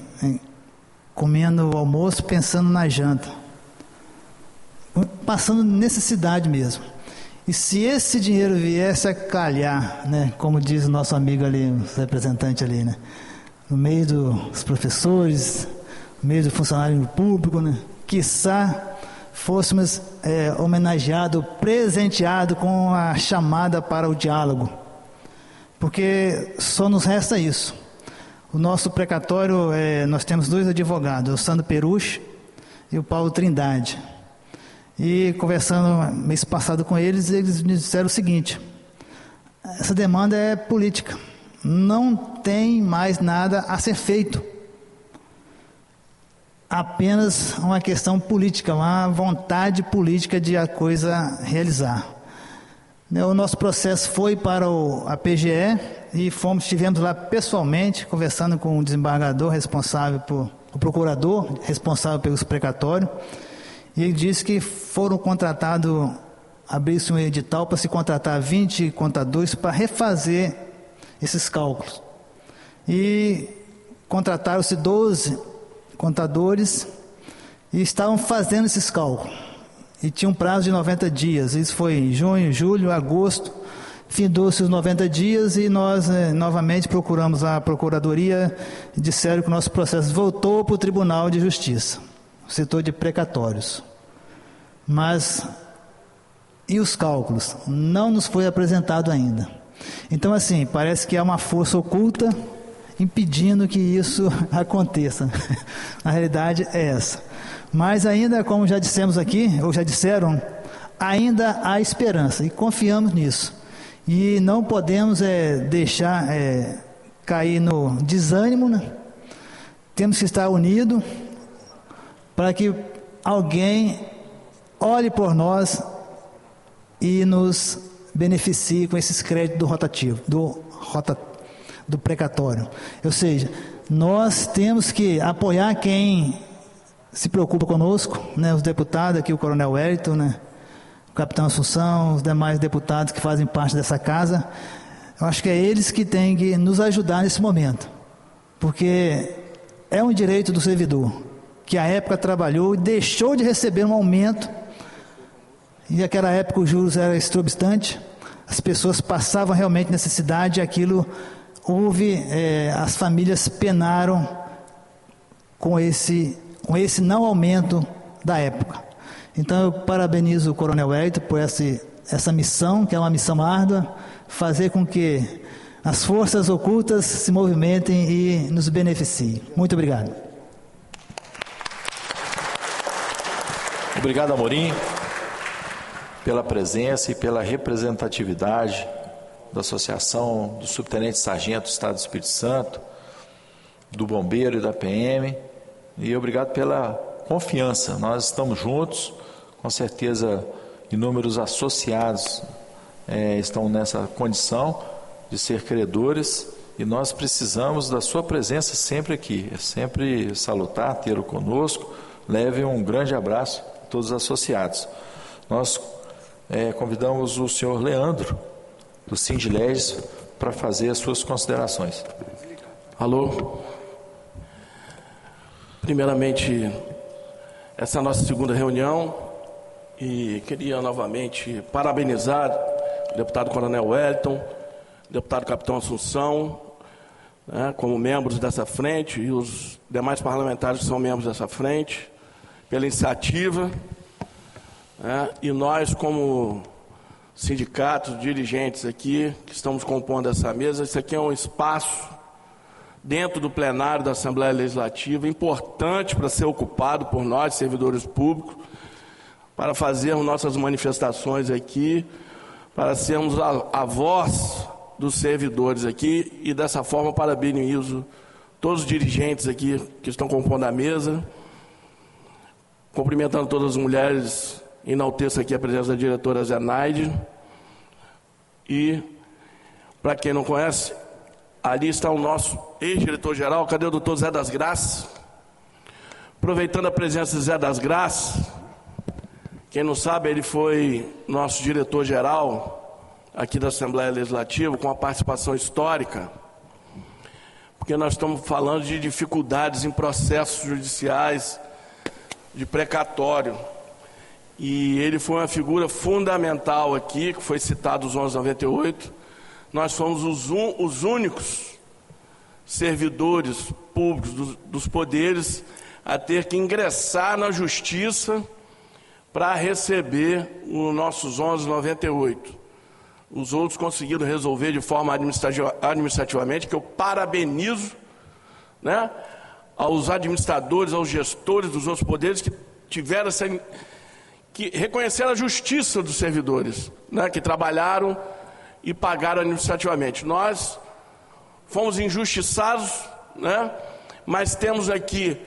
comendo o almoço pensando na janta, passando necessidade mesmo. E se esse dinheiro viesse a calhar, né, como diz o nosso amigo ali, o representante ali, né, no meio dos professores, no meio do funcionário público, né, quiçá fôssemos homenageados, presenteados com a chamada para o diálogo, porque só nos resta isso. O nosso precatório, nós temos 2 advogados, o Sandro Perucci e o Paulo Trindade. E conversando mês passado com eles me disseram o seguinte: essa demanda é política, não tem mais nada a ser feito, apenas uma questão política, uma vontade política de a coisa realizar. O nosso processo foi para a PGE e estivemos lá pessoalmente, conversando com o desembargador responsável o procurador responsável pelos precatórios, e ele disse que foram contratados abriu-se um edital para se contratar 20 contadores para refazer esses cálculos. E contrataram-se 12 contadores e estavam fazendo esses cálculos. E tinha um prazo de 90 dias. Isso foi em junho, julho, agosto. Findou-se os 90 dias e nós novamente procuramos a Procuradoria e disseram que o nosso processo voltou para o Tribunal de Justiça, o setor de precatórios. Mas, e os cálculos? Não nos foi apresentado ainda. Então, assim, parece que há uma força oculta impedindo que isso aconteça. A realidade é essa. Mas ainda, como já dissemos aqui, ou já disseram, ainda há esperança e confiamos nisso. E não podemos deixar cair no desânimo, né? Temos que estar unidos para que alguém olhe por nós e nos beneficie com esses créditos do rotativo, do precatório. Ou seja, nós temos que apoiar quem se preocupa conosco, né? Os deputados aqui, o Coronel Wellington, né? O Capitão Assunção, os demais deputados que fazem parte dessa casa. Eu acho que é eles que têm que nos ajudar nesse momento, porque é um direito do servidor, que à época trabalhou e deixou de receber um aumento, e naquela época os juros eram exorbitantes, as pessoas passavam realmente necessidade, e aquilo as famílias penaram com esse não aumento da época. Então eu parabenizo o Coronel Wellington por essa missão, que é uma missão árdua, fazer com que as forças ocultas se movimentem e nos beneficiem. Muito obrigado. Obrigado, Amorim, pela presença e pela representatividade da Associação do Subtenente Sargento do Estado do Espírito Santo, do Bombeiro e da PM, e obrigado pela confiança. Nós estamos juntos, com certeza inúmeros associados estão nessa condição de ser credores, e nós precisamos da sua presença sempre aqui. É sempre salutar tê-lo conosco. Leve um grande abraço a todos os associados. Nós convidamos o senhor Leandro, do Sindileges, para fazer as suas considerações. Alô? Primeiramente, essa é a nossa segunda reunião e queria novamente parabenizar o deputado Coronel Wellington, o deputado Capitão Assunção, né, como membros dessa frente, e os demais parlamentares que são membros dessa frente, pela iniciativa, né, e nós, como sindicatos, dirigentes aqui, que estamos compondo essa mesa, isso aqui é um espaço dentro do plenário da Assembleia Legislativa, importante para ser ocupado por nós, servidores públicos, para fazermos nossas manifestações aqui, para sermos a voz dos servidores aqui, e dessa forma parabenizo todos os dirigentes aqui que estão compondo a mesa, cumprimentando todas as mulheres, enalteço aqui a presença da diretora Zenaide, e, para quem não conhece, ali está o nosso ex-diretor-geral. Cadê o doutor Zé das Graças? Aproveitando a presença de Zé das Graças, quem não sabe, ele foi nosso diretor-geral aqui da Assembleia Legislativa, com uma participação histórica, porque nós estamos falando de dificuldades em processos judiciais de precatório. E ele foi uma figura fundamental aqui, que foi citado os 1198. Nós fomos os únicos servidores públicos dos poderes a ter que ingressar na justiça para receber os nossos 1198. Os outros conseguiram resolver de forma administrativamente, que eu parabenizo, né, aos administradores, aos gestores dos outros poderes que tiveram que reconhecer a justiça dos servidores, né, que trabalharam e pagaram administrativamente. Nós fomos injustiçados, né, mas temos aqui,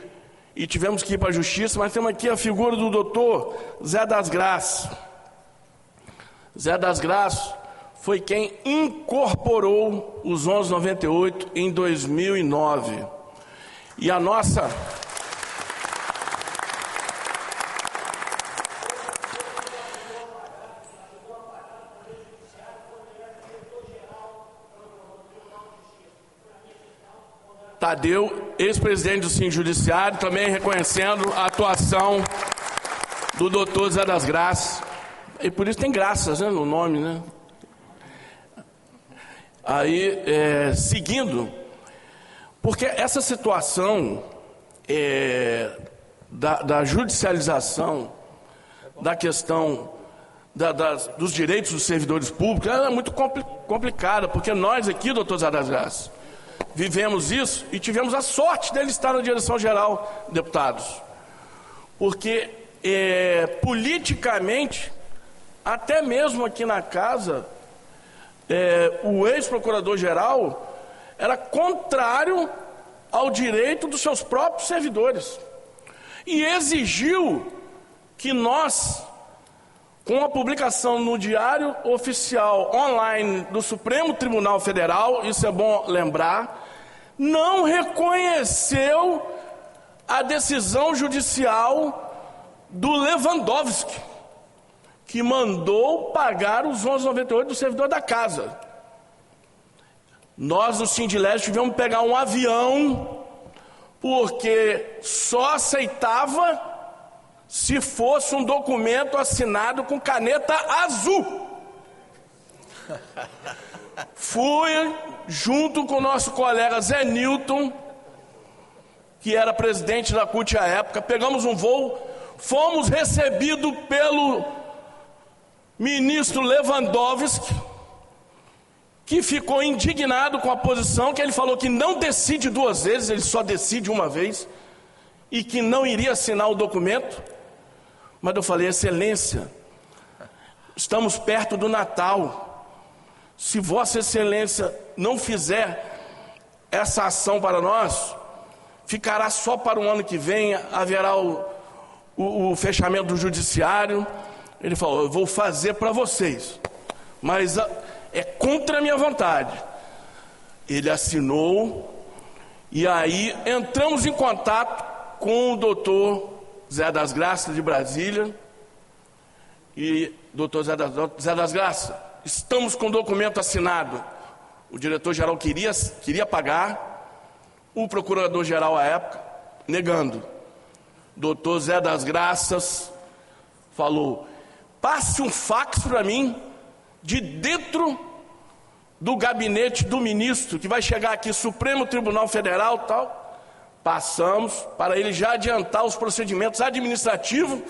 e tivemos que ir para a justiça, mas temos aqui a figura do doutor Zé das Graças. Zé das Graças foi quem incorporou os 1198 em 2009. E a nossa... Tadeu, ex-presidente do Sim Judiciário, também reconhecendo a atuação do doutor Zé das Graças. E por isso tem graças, né, no nome, né? Aí, seguindo, porque essa situação da judicialização da questão dos direitos dos servidores públicos, ela é muito complicada, porque nós aqui, doutor Zé das Graças, vivemos isso e tivemos a sorte dele estar na direção-geral, deputados. Porque, politicamente, até mesmo aqui na casa, o ex-procurador-geral era contrário ao direito dos seus próprios servidores. E exigiu que nós, com a publicação no Diário Oficial Online do Supremo Tribunal Federal, isso é bom lembrar, não reconheceu a decisão judicial do Lewandowski, que mandou pagar os 11,98 do servidor da casa. Nós, no Sindileste, tivemos que pegar um avião, porque só aceitava se fosse um documento assinado com caneta azul. Fui junto com o nosso colega Zé Newton, que era presidente da CUT à época, pegamos um voo, fomos recebidos pelo ministro Lewandowski, que ficou indignado com a posição, que ele falou que não decide duas vezes, ele só decide uma vez, e que não iria assinar o documento. Mas eu falei, Excelência, estamos perto do Natal, se Vossa Excelência não fizer essa ação para nós, ficará só para o ano que vem, haverá o fechamento do judiciário. Ele falou, eu vou fazer para vocês, mas é contra a minha vontade. Ele assinou, e aí entramos em contato com o doutor Zé das Graças de Brasília. E doutor Zé das Graças, estamos com o documento assinado. O diretor-geral queria pagar, o procurador-geral à época negando. Doutor Zé das Graças falou, passe um fax para mim de dentro do gabinete do ministro, que vai chegar aqui, Supremo Tribunal Federal, tal. Passamos para ele já adiantar os procedimentos administrativos,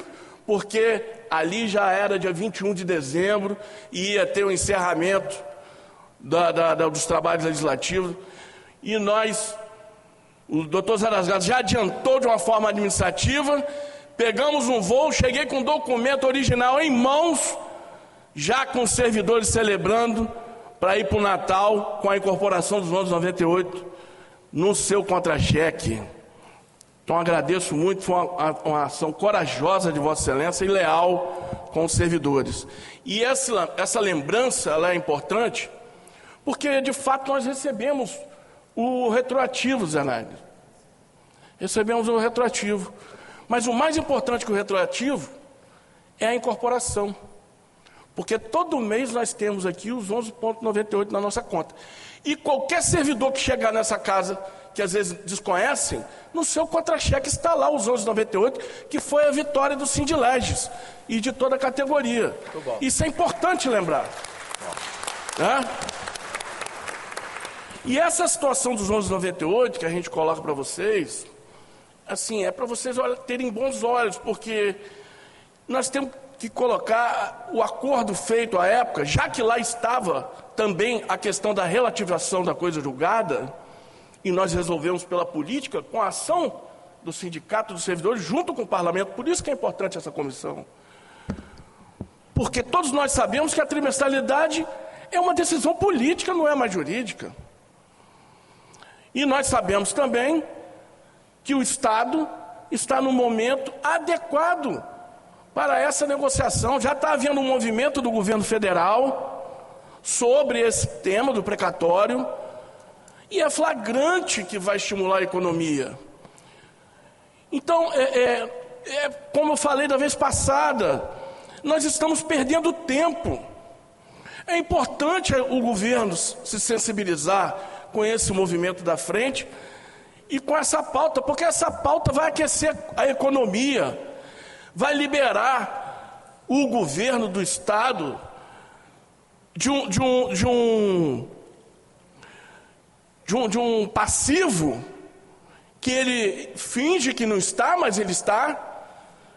porque ali já era dia 21 de dezembro e ia ter o encerramento dos trabalhos legislativos. E nós, o doutor Zé das Graças já adiantou de uma forma administrativa, pegamos um voo, cheguei com o documento original em mãos, já com os servidores celebrando, para ir para o Natal com a incorporação dos 11,98 no seu contra-cheque. Então agradeço muito, foi uma ação corajosa de Vossa Excelência e leal com os servidores. E essa lembrança, ela é importante, porque de fato nós recebemos o retroativo, Zé Naide. Recebemos o retroativo. Mas o mais importante que o retroativo é a incorporação. Porque todo mês nós temos aqui os 11,98 na nossa conta. E qualquer servidor que chegar nessa casa, que às vezes desconhecem, no seu contra-cheque está lá os 11,98, que foi a vitória do Sindileges e de toda a categoria. Isso é importante lembrar. E essa situação dos 11,98 que a gente coloca para vocês, assim, é para vocês terem bons olhos, porque nós temos que colocar o acordo feito à época, já que lá estava também a questão da relativização da coisa julgada, e nós resolvemos pela política, com a ação do Sindicato dos Servidores, junto com o Parlamento. Por isso que é importante essa comissão. Porque todos nós sabemos que a trimestralidade é uma decisão política, não é mais jurídica. E nós sabemos também que o Estado está no momento adequado para essa negociação. Já está havendo um movimento do governo federal sobre esse tema do precatório, e é flagrante que vai estimular a economia. Então, como eu falei da vez passada, nós estamos perdendo tempo. É importante o governo se sensibilizar com esse movimento da frente e com essa pauta, porque essa pauta vai aquecer a economia, vai liberar o governo do Estado de um passivo que ele finge que não está, mas ele está.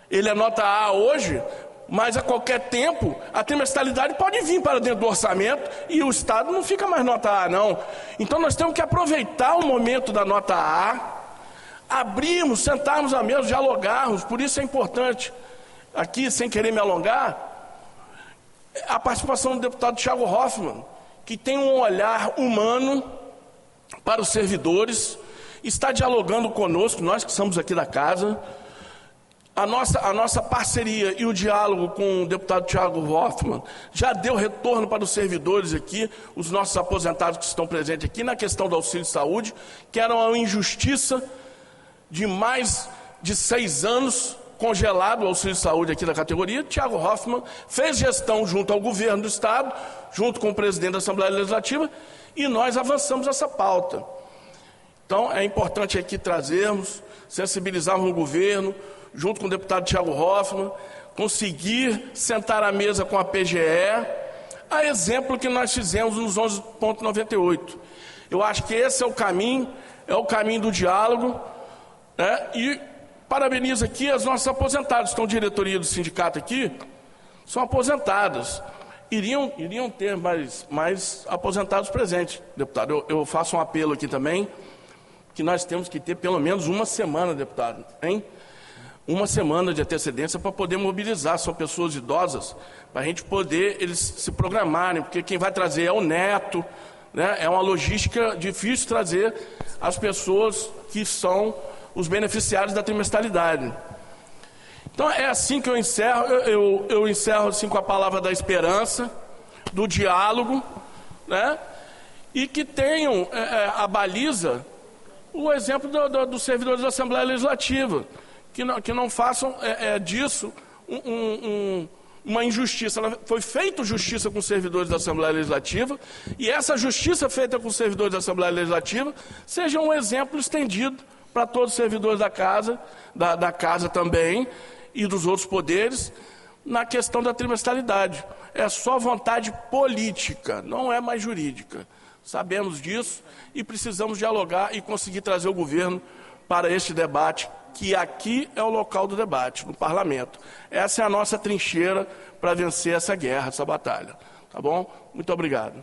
Ele é nota A hoje, mas a qualquer tempo a trimestralidade pode vir para dentro do orçamento e o Estado não fica mais nota A, não. Então nós temos que aproveitar o momento da nota A, abrirmos, sentarmos à mesa, dialogarmos. Por isso é importante, aqui, sem querer me alongar, a participação do deputado Thiago Hoffmann, que tem um olhar humano para os servidores, está dialogando conosco, nós que somos aqui da casa. A nossa parceria e o diálogo com o deputado Thiago Hoffmann já deu retorno para os servidores aqui, os nossos aposentados que estão presentes aqui, na questão do auxílio de saúde, que era uma injustiça de mais de 6 anos congelado o auxílio de saúde aqui da categoria. Thiago Hoffmann fez gestão junto ao governo do Estado, junto com o presidente da Assembleia Legislativa, e nós avançamos essa pauta. Então é importante aqui trazermos, sensibilizarmos o governo, junto com o deputado Thiago Hoffmann, conseguir sentar à mesa com a PGE, a exemplo que nós fizemos nos 11.98. Eu acho que esse é o caminho do diálogo, né? E parabenizo aqui as nossas aposentadas, estão diretoria do sindicato aqui, são aposentadas. Iriam ter mais aposentados presentes, deputado. Eu faço um apelo aqui também, que nós temos que ter pelo menos uma semana, deputado, hein? Uma semana de antecedência para poder mobilizar. São pessoas idosas, para a gente poder eles se programarem, porque quem vai trazer é o neto, né? É uma logística difícil trazer as pessoas que são os beneficiários da trimestralidade. Então é assim que eu encerro. Eu encerro assim com a palavra da esperança, do diálogo, né? E que tenham a baliza, o exemplo dos servidores da Assembleia Legislativa, que não façam disso uma injustiça. Foi feita justiça com os servidores da Assembleia Legislativa, e essa justiça feita com os servidores da Assembleia Legislativa seja um exemplo estendido para todos os servidores da casa também, e dos outros poderes, na questão da trimestralidade. É só vontade política, não é mais jurídica. Sabemos disso e precisamos dialogar e conseguir trazer o governo para este debate, que aqui é o local do debate, no parlamento. Essa é a nossa trincheira para vencer essa guerra, essa batalha. Tá bom? Muito obrigado.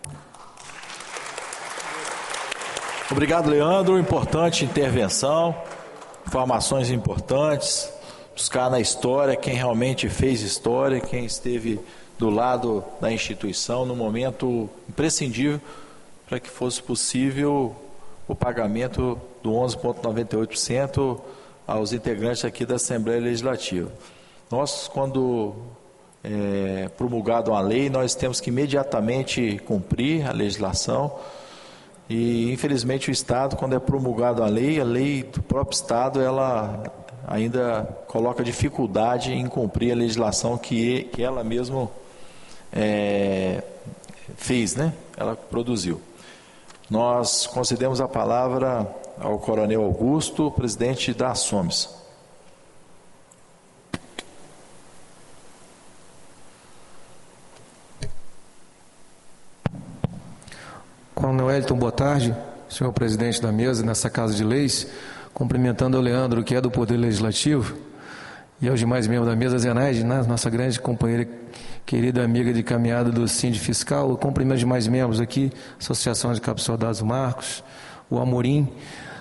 Obrigado, Leandro. Importante intervenção, informações importantes, buscar na história quem realmente fez história, quem esteve do lado da instituição no momento imprescindível para que fosse possível o pagamento do 11,98% aos integrantes aqui da Assembleia Legislativa. Nós, quando promulgada uma lei, nós temos que imediatamente cumprir a legislação e, infelizmente, o Estado, quando é promulgada a lei do próprio Estado, ela ainda coloca dificuldade em cumprir a legislação que ela mesma fez, né? Ela produziu. Nós concedemos a palavra ao Coronel Augusto, presidente da ASSOMES. Coronel Wellington, boa tarde. Senhor presidente da mesa, nessa Casa de Leis, cumprimentando o Leandro, que é do Poder Legislativo, e aos demais membros da mesa, Zenaide, né, nossa grande companheira, querida amiga de caminhada do Síndico Fiscal, eu cumprimento os demais membros aqui, Associação de Cabos Soldados Marcos, o Amorim,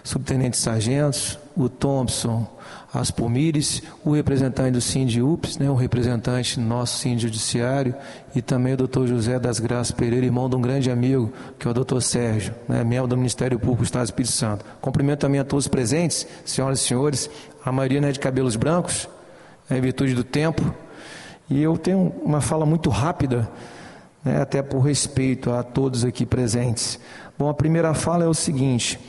subtenente sargentos, o Thompson Aspomires, o representante do Sindiups, né, o representante do nosso Síndico Judiciário, e também o doutor José das Graças Pereira, irmão de um grande amigo, que é o doutor Sérgio, né, membro do Ministério Público do Estado do Espírito Santo. Cumprimento também a todos os presentes, senhoras e senhores, a maioria, né, de cabelos brancos, em virtude do tempo, e eu tenho uma fala muito rápida, né, até por respeito a todos aqui presentes. Bom, a primeira fala é o seguinte: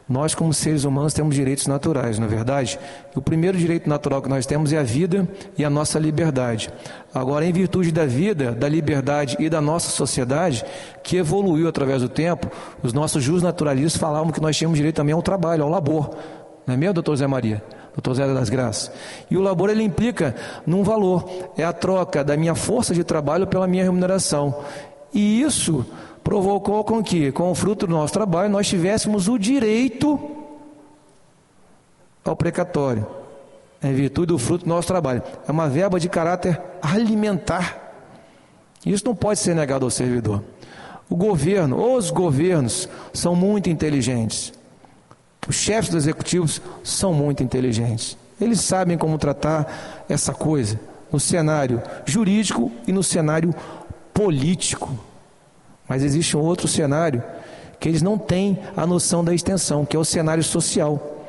nós, como seres humanos, temos direitos naturais, não é verdade? O primeiro direito natural que nós temos é a vida e a nossa liberdade. Agora, em virtude da vida, da liberdade e da nossa sociedade, que evoluiu através do tempo, os nossos jusnaturalistas falavam que nós tínhamos direito também ao trabalho, ao labor. Não é mesmo, doutor Zé Maria? Doutor Zé das Graças. E o labor, ele implica num valor. É a troca da minha força de trabalho pela minha remuneração. E isso provocou com que, com o fruto do nosso trabalho, nós tivéssemos o direito ao precatório, em virtude do fruto do nosso trabalho. É uma verba de caráter alimentar. Isso não pode ser negado ao servidor. O governo, os governos, são muito inteligentes. Os chefes dos executivos são muito inteligentes. Eles sabem como tratar essa coisa no cenário jurídico e no cenário político. Mas existe um outro cenário que eles não têm a noção da extensão, que é o cenário social.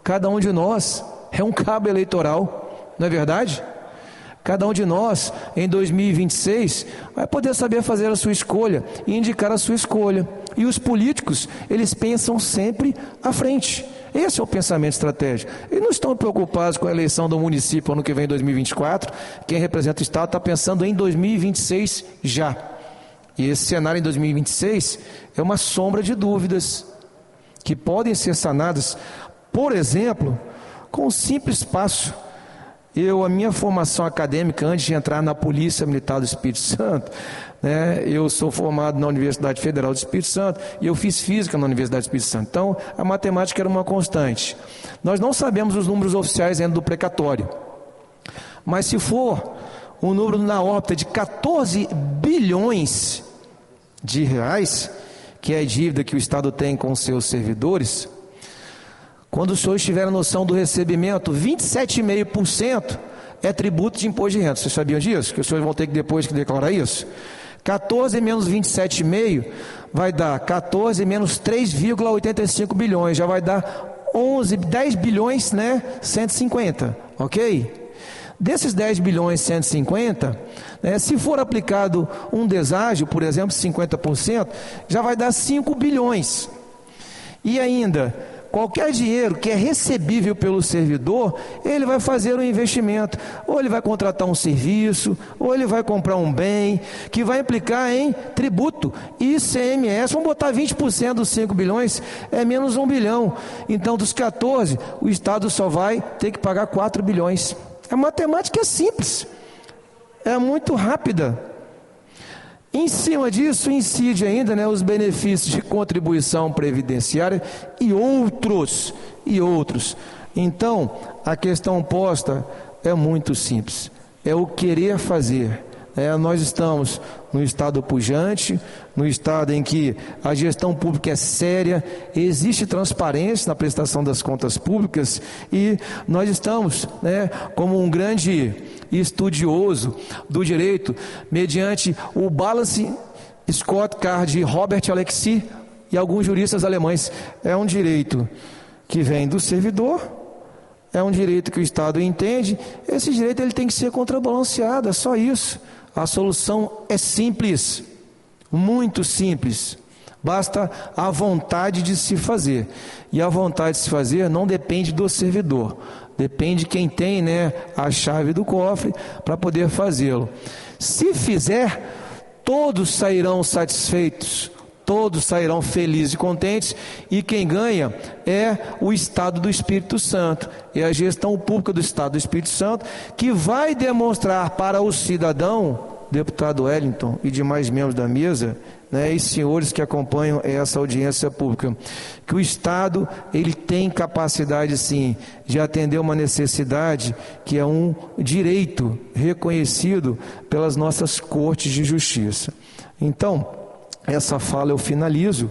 Cada um de nós é um cabo eleitoral, não é verdade? Cada um de nós, em 2026, vai poder saber fazer a sua escolha e indicar a sua escolha. E os políticos, eles pensam sempre à frente. Esse é o pensamento estratégico. Eles não estão preocupados com a eleição do município ano que vem, em 2024. Quem representa o Estado está pensando em 2026 já. E esse cenário em 2026 é uma sombra de dúvidas que podem ser sanadas, por exemplo, com um simples passo. A minha formação acadêmica, antes de entrar na Polícia Militar do Espírito Santo, eu sou formado na Universidade Federal do Espírito Santo e eu fiz física na Universidade do Espírito Santo. Então, a matemática era uma constante. Nós não sabemos os números oficiais ainda do precatório, mas se for um número na órbita de 14 bilhões de reais, que é a dívida que o Estado tem com os seus servidores, quando os senhores tiverem noção do recebimento, 27,5% é tributo de imposto de renda. Vocês sabiam disso? Que os senhores vão ter que depois que declarar isso? 14 menos 27,5 vai dar 14 menos 3,85 bilhões. Já vai dar 10 bilhões, 150, ok? Desses 10 bilhões 150, se for aplicado um deságio, por exemplo, 50%, já vai dar 5 bilhões. E ainda, qualquer dinheiro que é recebível pelo servidor, ele vai fazer um investimento. Ou ele vai contratar um serviço, ou ele vai comprar um bem, que vai implicar em tributo, ICMS. Vamos botar 20% dos 5 bilhões, é menos 1 bilhão. Então, dos 14, o Estado só vai ter que pagar 4 bilhões. A matemática é simples, é muito rápida. Em cima disso, incide ainda os benefícios de contribuição previdenciária e outros. Então, a questão posta é muito simples, é o querer fazer. Nós estamos no estado pujante, no estado em que a gestão pública é séria, existe transparência na prestação das contas públicas e nós estamos, como um grande estudioso do direito, mediante o Balance Scorecard de Robert Alexis e alguns juristas alemães. É um direito que vem do servidor, é um direito que o Estado entende, esse direito ele tem que ser contrabalanceado, é só isso. A solução é simples, muito simples, basta a vontade de se fazer, e a vontade de se fazer não depende do servidor, depende de quem tem a chave do cofre para poder fazê-lo. Se fizer, todos sairão satisfeitos, todos sairão felizes e contentes, e quem ganha é o Estado do Espírito Santo, é a gestão pública do Estado do Espírito Santo, que vai demonstrar para o cidadão, deputado Wellington e demais membros da mesa, e senhores que acompanham essa audiência pública, que o Estado ele tem capacidade sim de atender uma necessidade que é um direito reconhecido pelas nossas cortes de justiça. Então, essa fala eu finalizo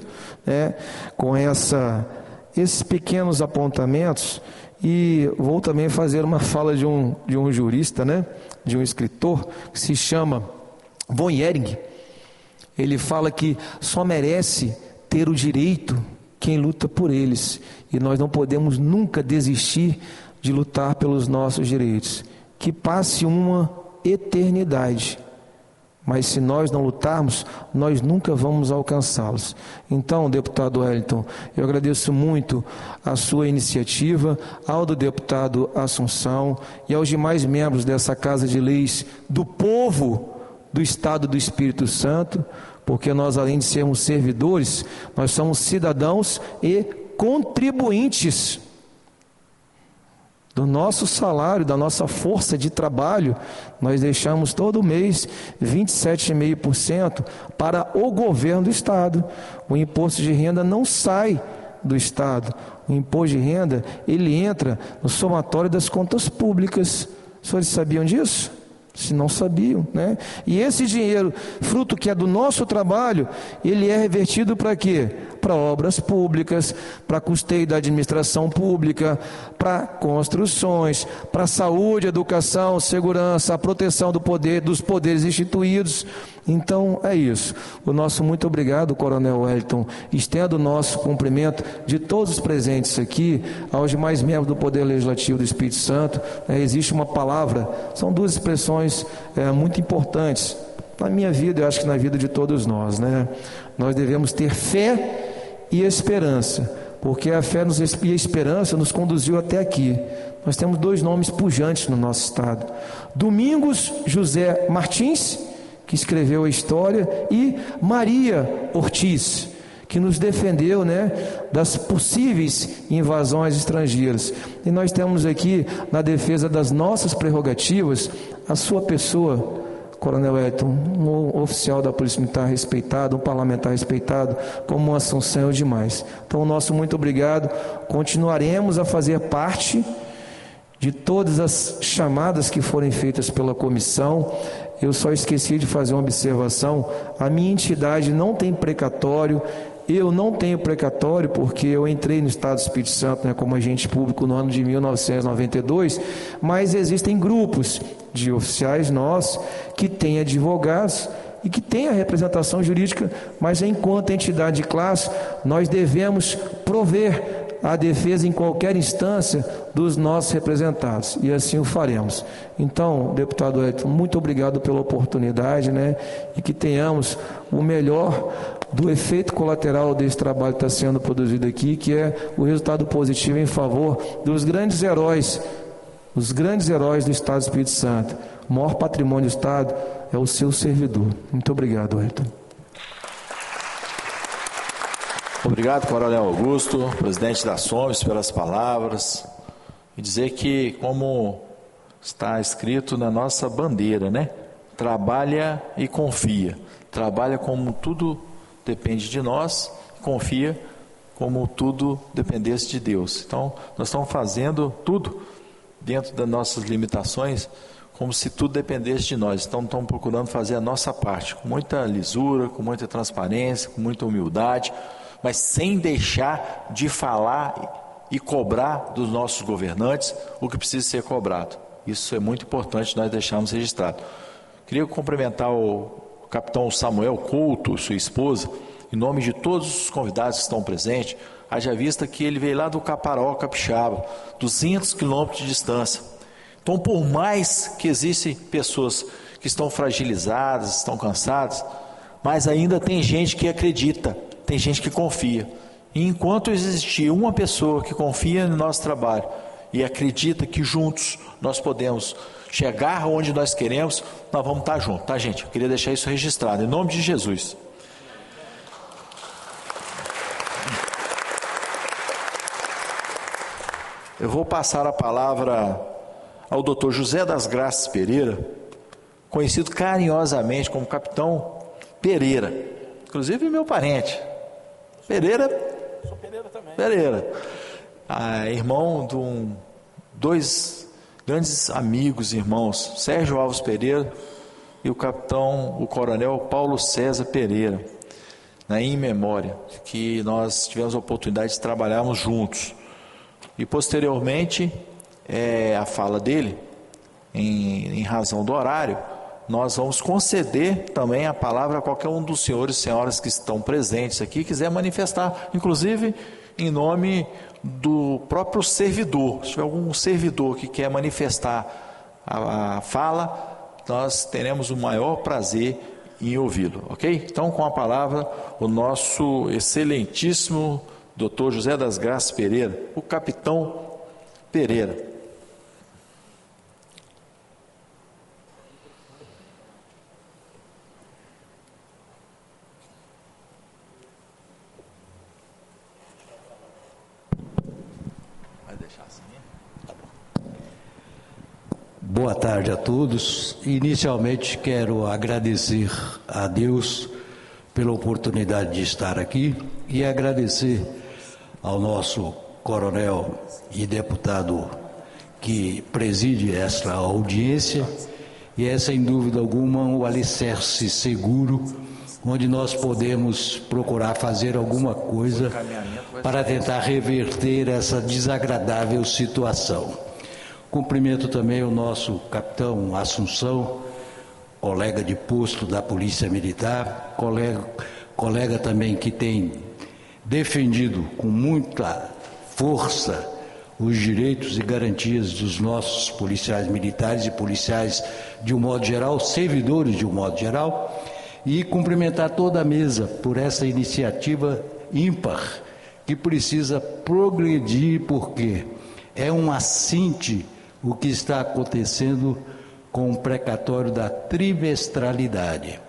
com esses pequenos apontamentos, e vou também fazer uma fala de um jurista, de um escritor que se chama Von Ehring. Ele fala que só merece ter o direito quem luta por eles, e nós não podemos nunca desistir de lutar pelos nossos direitos. Que passe uma eternidade, mas se nós não lutarmos, nós nunca vamos alcançá-los. Então, deputado Wellington, eu agradeço muito a sua iniciativa, ao do deputado Assunção e aos demais membros dessa Casa de Leis do povo do Estado do Espírito Santo, porque nós, além de sermos servidores, nós somos cidadãos e contribuintes do nosso salário, da nossa força de trabalho, nós deixamos todo mês 27,5% para o governo do Estado. O imposto de renda não sai do Estado. O imposto de renda, ele entra no somatório das contas públicas. Os senhores sabiam disso? Se não sabiam, né? E esse dinheiro, fruto que é do nosso trabalho, ele é revertido para quê? Para obras públicas, para custeio da administração pública, para construções, para saúde, educação, segurança, a proteção dos poderes instituídos. Então é isso. O nosso muito obrigado, Coronel Wellington. Estendo o nosso cumprimento de todos os presentes aqui, aos demais membros do Poder Legislativo do Espírito Santo. Existe uma palavra, são duas expressões muito importantes na minha vida, eu acho que na vida de todos nós, né? Nós devemos ter fé e esperança, porque a fé e a esperança nos conduziu até aqui. Nós temos dois nomes pujantes no nosso estado: Domingos José Martins, que escreveu a história, e Maria Ortiz, que nos defendeu, né, das possíveis invasões estrangeiras. E nós temos aqui, na defesa das nossas prerrogativas, a sua pessoa, Coronel Wellington, um oficial da Polícia Militar respeitado, um parlamentar respeitado, como uma Assunção demais. Então, nosso muito obrigado. Continuaremos a fazer parte de todas as chamadas que forem feitas pela comissão. Eu só esqueci de fazer uma observação: a minha entidade não tem precatório, eu não tenho precatório porque eu entrei no Estado do Espírito Santo, né, como agente público no ano de 1992, mas existem grupos de oficiais nossos que têm advogados e que têm a representação jurídica, mas enquanto entidade de classe, nós devemos prover a defesa em qualquer instância dos nossos representados, e assim o faremos. Então, deputado Wellington, muito obrigado pela oportunidade, né? E que tenhamos o melhor do efeito colateral desse trabalho que está sendo produzido aqui, que é o resultado positivo em favor dos grandes heróis, os grandes heróis do Estado do Espírito Santo. O maior patrimônio do Estado é o seu servidor. Muito obrigado, Wellington. Obrigado, Coronel Augusto, presidente da SOMES, pelas palavras. E dizer que, como está escrito na nossa bandeira, né? Trabalha e confia. Trabalha como tudo depende de nós, confia como tudo dependesse de Deus. Então, nós estamos fazendo tudo dentro das nossas limitações, como se tudo dependesse de nós. Então, estamos procurando fazer a nossa parte, com muita lisura, com muita transparência, com muita humildade, mas sem deixar de falar e cobrar dos nossos governantes o que precisa ser cobrado. Isso é muito importante nós deixarmos registrado. Queria cumprimentar o capitão Samuel Couto, sua esposa, em nome de todos os convidados que estão presentes, haja vista que ele veio lá do Caparó, Capixaba, 200 quilômetros de distância. Então, por mais que existem pessoas que estão fragilizadas, estão cansadas, mas ainda tem gente que acredita, tem gente que confia. E enquanto existir uma pessoa que confia no nosso trabalho e acredita que juntos nós podemos chegar onde nós queremos, nós vamos estar juntos, tá, gente? Eu queria deixar isso registrado, em nome de Jesus. Eu vou passar a palavra ao Dr. José das Graças Pereira, conhecido carinhosamente como Capitão Pereira, inclusive meu parente. Pereira, sou Pereira também. Pereira, irmão de dois grandes amigos, irmãos, Sérgio Alves Pereira e o coronel Paulo César Pereira, em memória, que nós tivemos a oportunidade de trabalharmos juntos. E posteriormente, a fala dele, em razão do horário, nós vamos conceder também a palavra a qualquer um dos senhores e senhoras que estão presentes aqui, quiser manifestar, inclusive em nome do próprio servidor. Se tiver algum servidor que quer manifestar a fala, nós teremos o maior prazer em ouvi-lo, ok? Então, com a palavra, o nosso excelentíssimo Dr. José das Graças Pereira, o Capitão Pereira. Vai deixar assim? Tá bom. Boa tarde a todos. Inicialmente quero agradecer a Deus pela oportunidade de estar aqui e agradecer ao nosso coronel e deputado que preside esta audiência, e é sem dúvida alguma um alicerce seguro onde nós podemos procurar fazer alguma coisa para tentar reverter essa desagradável situação. Cumprimento também o nosso capitão Assunção, colega de posto da Polícia Militar, colega também que tem defendido com muita força os direitos e garantias dos nossos policiais militares e policiais de um modo geral, servidores de um modo geral, e cumprimentar toda a mesa por essa iniciativa ímpar que precisa progredir, porque é um assinte o que está acontecendo com o precatório da trimestralidade.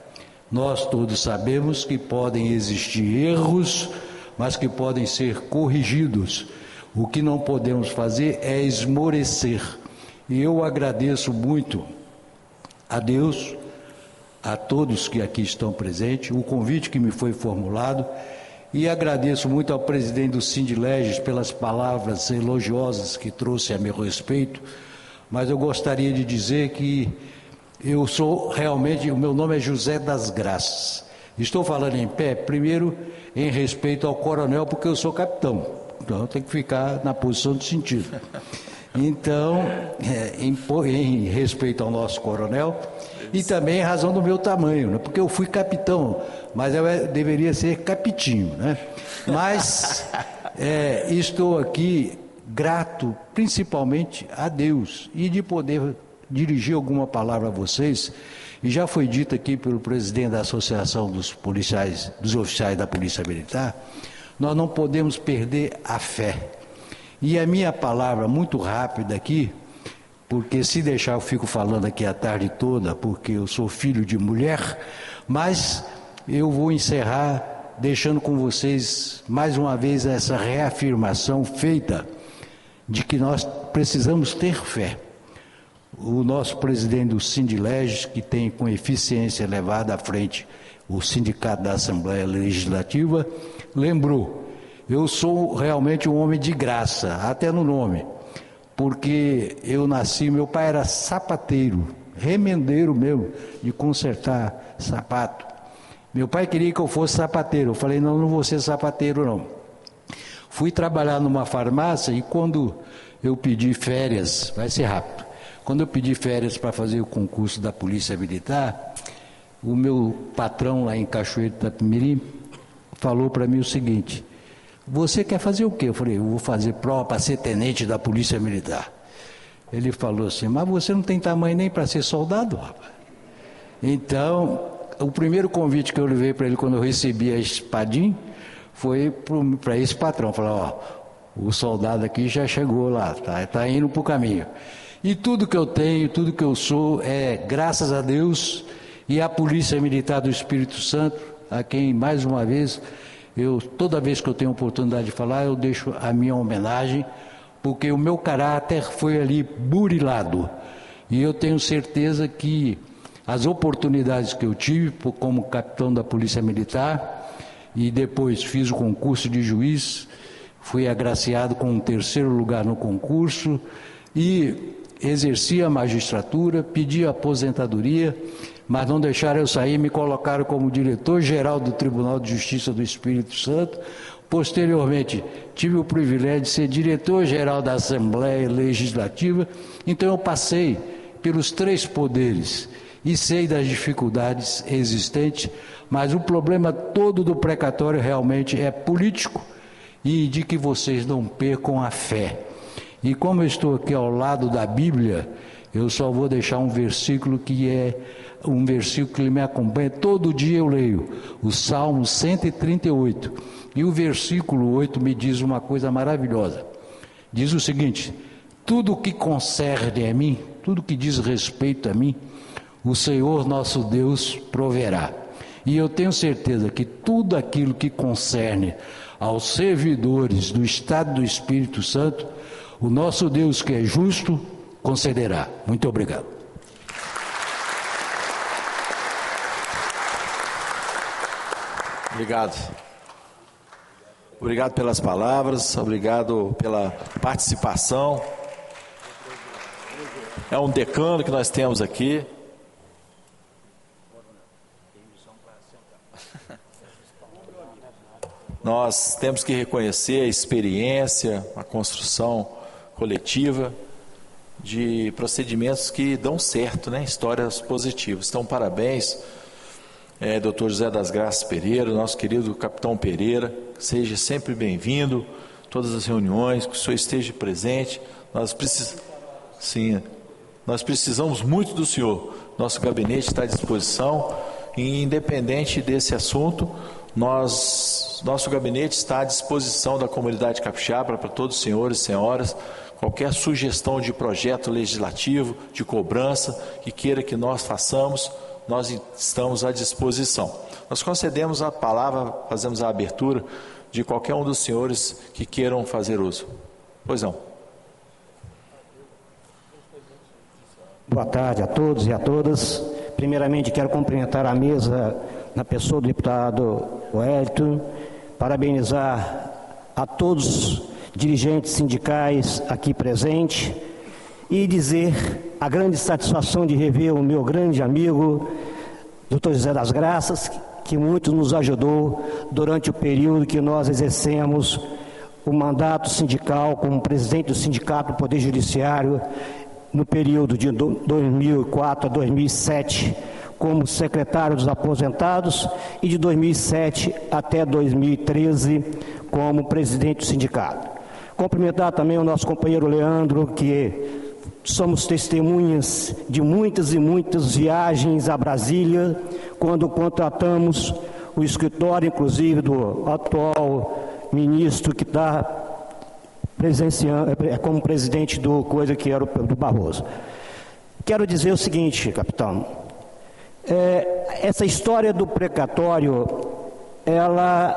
Nós todos sabemos que podem existir erros, mas que podem ser corrigidos. O que não podemos fazer é esmorecer. E eu agradeço muito a Deus, a todos que aqui estão presentes, o convite que me foi formulado, e agradeço muito ao presidente do Sindileges pelas palavras elogiosas que trouxe a meu respeito, mas eu gostaria de dizer que eu sou realmente, o meu nome é José das Graças. Estou falando em pé, primeiro, em respeito ao coronel, porque eu sou capitão, então eu tenho que ficar na posição de sentido. Então, em respeito ao nosso coronel, e também em razão do meu tamanho, né? Porque eu fui capitão, mas eu deveria ser capitinho, né? Mas estou aqui grato principalmente a Deus e de poder dirigir alguma palavra a vocês, e já foi dito aqui pelo presidente da Associação dos Policiais, dos Oficiais da Polícia Militar, nós não podemos perder a fé. E a minha palavra muito rápida aqui, porque se deixar eu fico falando aqui a tarde toda, porque eu sou filho de mulher, mas eu vou encerrar deixando com vocês mais uma vez essa reafirmação feita de que nós precisamos ter fé. O nosso presidente do Sindileges, que tem com eficiência levado à frente o Sindicato da Assembleia Legislativa, lembrou, eu sou realmente um homem de graça, até no nome, porque eu nasci, meu pai era sapateiro, remendeiro mesmo, de consertar sapato. Meu pai queria que eu fosse sapateiro, eu falei, não vou ser sapateiro não. Fui trabalhar numa farmácia e quando eu pedi férias, vai ser rápido, quando eu pedi férias para fazer o concurso da Polícia Militar, o meu patrão lá em Cachoeiro de Itapemirim falou para mim o seguinte, você quer fazer o quê? Eu falei, eu vou fazer prova para ser tenente da Polícia Militar. Ele falou assim, mas você não tem tamanho nem para ser soldado, rapaz. Então, o primeiro convite que eu levei para ele quando eu recebi a espadinha foi para esse patrão, falar, ó, o soldado aqui já chegou lá, tá indo para o caminho. E tudo que eu tenho, tudo que eu sou é graças a Deus e à Polícia Militar do Espírito Santo, a quem mais uma vez, toda vez que eu tenho oportunidade de falar, eu deixo a minha homenagem, porque o meu caráter foi ali burilado. E eu tenho certeza que as oportunidades que eu tive como capitão da Polícia Militar, e depois fiz o concurso de juiz, fui agraciado com um 3º lugar no concurso e exerci a magistratura, pedi a aposentadoria, mas não deixaram eu sair, me colocaram como diretor-geral do Tribunal de Justiça do Espírito Santo. Posteriormente, tive o privilégio de ser diretor-geral da Assembleia Legislativa, então eu passei pelos 3 poderes e sei das dificuldades existentes, mas o problema todo do precatório realmente é político e de que vocês não percam a fé. E como eu estou aqui ao lado da Bíblia, eu só vou deixar um versículo que é um versículo que me acompanha, todo dia eu leio, o Salmo 138, e o versículo 8 me diz uma coisa maravilhosa, diz o seguinte, tudo que concerne a mim, tudo que diz respeito a mim, o Senhor nosso Deus proverá. E eu tenho certeza que tudo aquilo que concerne aos servidores do Estado do Espírito Santo, o nosso Deus que é justo, concederá. Muito obrigado. Obrigado. Obrigado pelas palavras, obrigado pela participação. É um decano que nós temos aqui. Nós temos que reconhecer a experiência, a construção coletiva de procedimentos que dão certo, né? Histórias positivas. Então, parabéns, Dr. José das Graças Pereira, nosso querido capitão Pereira, seja sempre bem-vindo a todas as reuniões, que o senhor esteja presente. Nós precisamos muito do senhor. Nosso gabinete está à disposição e, independente desse assunto, nosso gabinete está à disposição da comunidade capixaba, para todos os senhores e senhoras, qualquer sugestão de projeto legislativo, de cobrança, que queira que nós façamos, nós estamos à disposição. Nós concedemos a palavra, fazemos a abertura de qualquer um dos senhores que queiram fazer uso. Pois não. Boa tarde a todos e a todas. Primeiramente, quero cumprimentar a mesa na pessoa do deputado Wellington, parabenizar a todos os dirigentes sindicais aqui presentes e dizer a grande satisfação de rever o meu grande amigo, Dr. José das Graças, que muito nos ajudou durante o período que nós exercemos o mandato sindical como presidente do Sindicato do Poder Judiciário no período de 2004 a 2007, como secretário dos aposentados, e de 2007 até 2013 como presidente do sindicato. Cumprimentar também o nosso companheiro Leandro, que somos testemunhas de muitas e muitas viagens a Brasília, quando contratamos o escritório, inclusive, do atual ministro que está presenciando, como presidente do coisa que era do Barroso. Quero dizer o seguinte, capitão, essa história do precatório, ela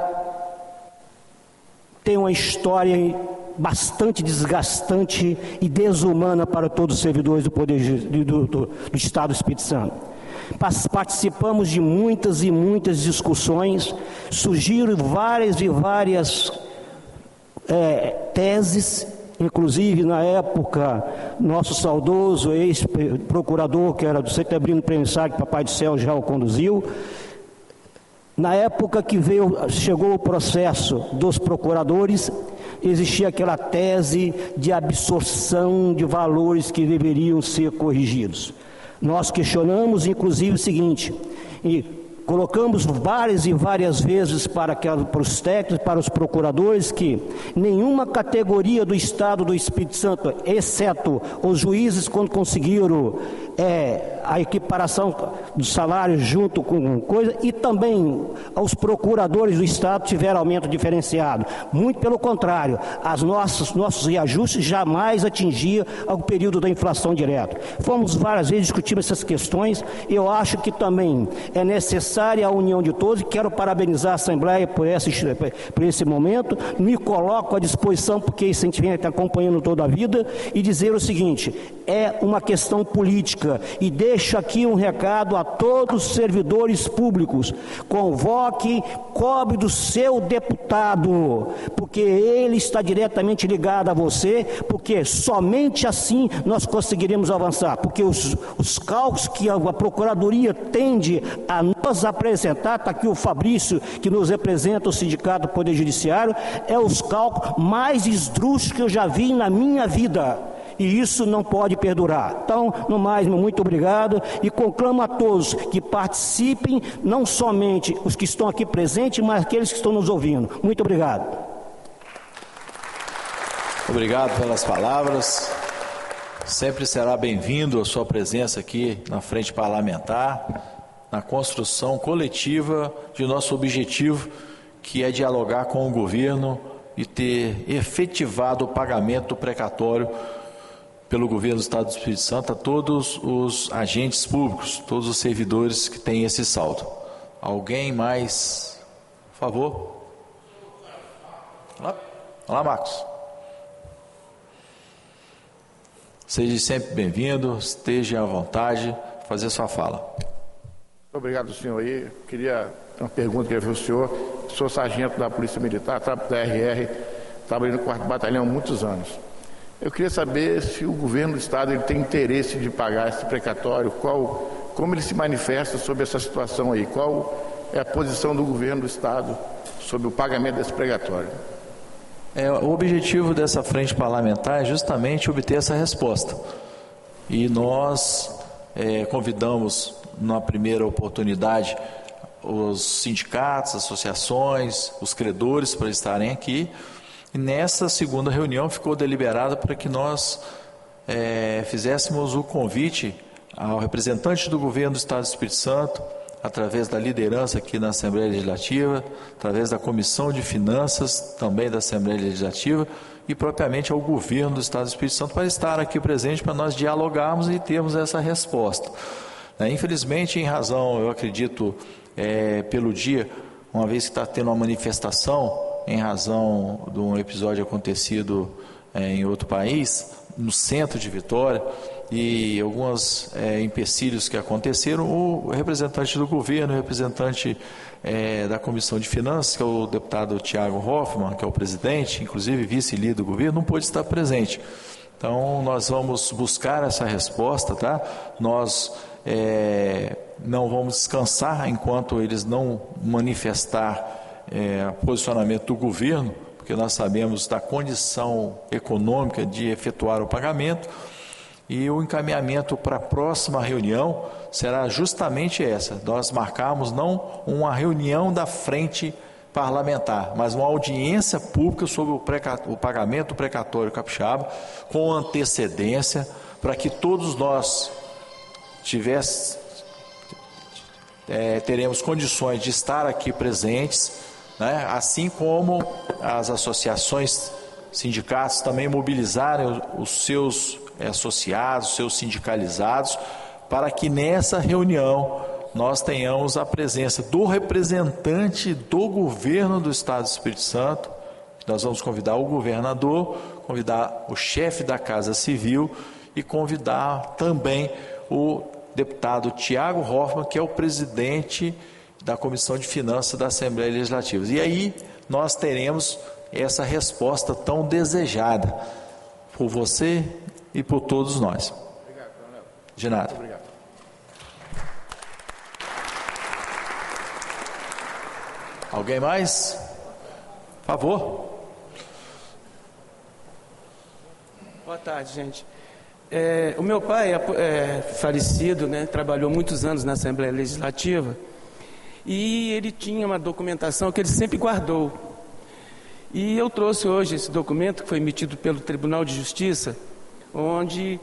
tem uma história bastante desgastante e desumana para todos os servidores do Poder do Estado do Espírito Santo. Participamos de muitas e muitas discussões, surgiram várias e várias teses, inclusive na época, nosso saudoso ex-procurador, que era do Setebrino Premissário, que Papai do Céu já o conduziu, na época que chegou o processo dos procuradores, existia aquela tese de absorção de valores que deveriam ser corrigidos. Nós questionamos, inclusive, o seguinte, e colocamos várias e várias vezes para os técnicos, para os procuradores, que nenhuma categoria do Estado do Espírito Santo, exceto os juízes, quando conseguiram a equiparação do salário junto com coisa, e também os procuradores do Estado tiveram aumento diferenciado. Muito pelo contrário, nossos reajustes jamais atingiam o período da inflação direta. Fomos várias vezes discutir essas questões. Eu acho que também é necessária a união de todos, e quero parabenizar a Assembleia por esse momento. Me coloco à disposição, porque isso a gente vem acompanhando toda a vida, e dizer o seguinte: é uma questão política, e deixo aqui um recado a todos os servidores públicos: convoque, cobre do seu deputado, porque ele está diretamente ligado a você, porque somente assim nós conseguiremos avançar, porque os cálculos que a Procuradoria tende a nos apresentar, está aqui o Fabrício, que nos representa o Sindicato do Poder Judiciário, é os cálculos mais esdrúxulos que eu já vi na minha vida. E isso não pode perdurar. Então, no mais, muito obrigado, e conclamo a todos que participem, não somente os que estão aqui presentes, mas aqueles que estão nos ouvindo. Muito obrigado. Obrigado pelas palavras. Sempre será bem-vindo a sua presença aqui na frente parlamentar, na construção coletiva de nosso objetivo, que é dialogar com o governo e ter efetivado o pagamento do precatório pelo governo do Estado do Espírito Santo a todos os agentes públicos, todos os servidores que têm esse saldo. Alguém mais? Por favor. Olá, Marcos. Seja sempre bem-vindo, esteja à vontade, fazer sua fala. Obrigado, senhor. Aí, queria uma pergunta que eu fiz ao senhor. Sou sargento da Polícia Militar, da RR, trabalhei no 4º Batalhão há muitos anos. Eu queria saber se o governo do Estado ele tem interesse de pagar esse precatório, como ele se manifesta sobre essa situação aí, qual é a posição do governo do Estado sobre o pagamento desse precatório. O objetivo dessa frente parlamentar é justamente obter essa resposta. E nós convidamos, na primeira oportunidade, os sindicatos, associações, os credores para estarem aqui. E nessa segunda reunião ficou deliberado para que nós fizéssemos o convite ao representante do governo do Estado do Espírito Santo, através da liderança aqui na Assembleia Legislativa, através da Comissão de Finanças também da Assembleia Legislativa e propriamente ao governo do Estado do Espírito Santo para estar aqui presente, para nós dialogarmos e termos essa resposta. Infelizmente, em razão, eu acredito, pelo dia, uma vez que está tendo uma manifestação, em razão de um episódio acontecido em outro país, no centro de Vitória, e alguns empecilhos que aconteceram, o representante do governo, o representante da Comissão de Finanças, que é o deputado Thiago Hoffmann, que é o presidente, inclusive vice-líder do governo, não pôde estar presente. Então, nós vamos buscar essa resposta, tá? Nós não vamos descansar enquanto eles não manifestar posicionamento do governo, porque nós sabemos da condição econômica de efetuar o pagamento. E o encaminhamento para a próxima reunião será justamente essa. Nós marcamos não uma reunião da frente parlamentar, mas uma audiência pública sobre o pagamento do precatório capixaba, com antecedência, para que todos nós teremos condições de estar aqui presentes, né? Assim como as associações, sindicatos também mobilizarem os seus associados, seus sindicalizados, para que nessa reunião nós tenhamos a presença do representante do governo do Estado do Espírito Santo. Nós vamos convidar o governador, convidar o chefe da Casa Civil e convidar também o deputado Thiago Hoffmann, que é o presidente da Comissão de Finanças da Assembleia Legislativa. E aí nós teremos essa resposta tão desejada por você e por todos nós. Obrigado, Coronel. De nada. Muito obrigado. Alguém mais? Por favor. Boa tarde, gente. O meu pai é falecido, né? Trabalhou muitos anos na Assembleia Legislativa e ele tinha uma documentação que ele sempre guardou. E eu trouxe hoje esse documento que foi emitido pelo Tribunal de Justiça, onde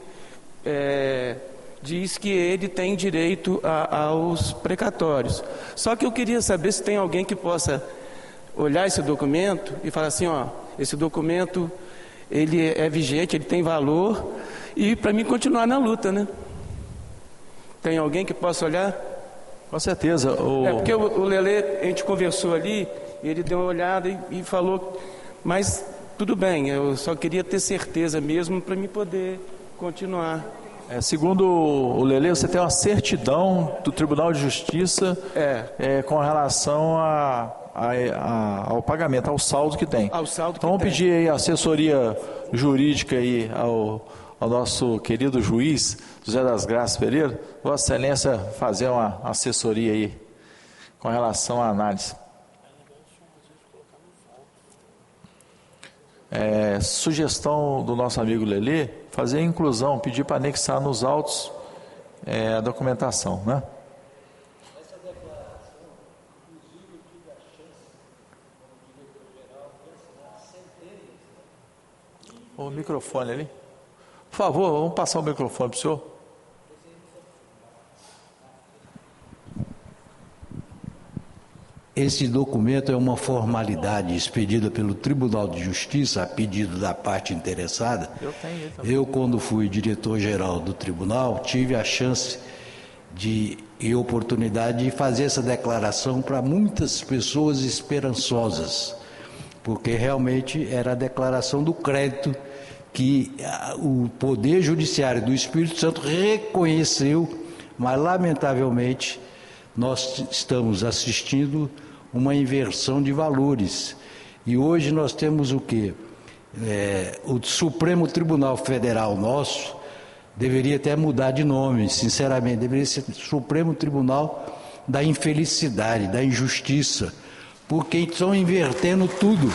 diz que ele tem direito aos precatórios. Só que eu queria saber se tem alguém que possa olhar esse documento e falar assim, ó, esse documento ele é vigente, ele tem valor, e para mim continuar na luta, né? Tem alguém que possa olhar? Com certeza. Porque o Lelê, a gente conversou ali, ele deu uma olhada e falou, mas tudo bem, eu só queria ter certeza mesmo para me poder continuar. Segundo o Lelê, você tem uma certidão do Tribunal de Justiça com relação ao pagamento, ao saldo que tem. Então vamos pedir aí a assessoria jurídica aí ao nosso querido juiz José das Graças Pereira, Vossa Excelência fazer uma assessoria aí com relação à análise. Sugestão do nosso amigo Lelê, fazer a inclusão, pedir para anexar nos autos a documentação, né? Essa declaração, inclusive, eu tive a chance, como diretor-geral, de assinar centenas. O microfone ali. Por favor, vamos passar o microfone para o senhor. Esse documento é uma formalidade expedida pelo Tribunal de Justiça a pedido da parte interessada. Eu, quando fui diretor-geral do tribunal, tive a chance e oportunidade de fazer essa declaração para muitas pessoas esperançosas, porque realmente era a declaração do crédito que o Poder Judiciário do Espírito Santo reconheceu, mas lamentavelmente nós estamos assistindo uma inversão de valores. E hoje nós temos o quê? O Supremo Tribunal Federal nosso deveria até mudar de nome, sinceramente, deveria ser Supremo Tribunal da Infelicidade, da Injustiça, porque estão invertendo tudo.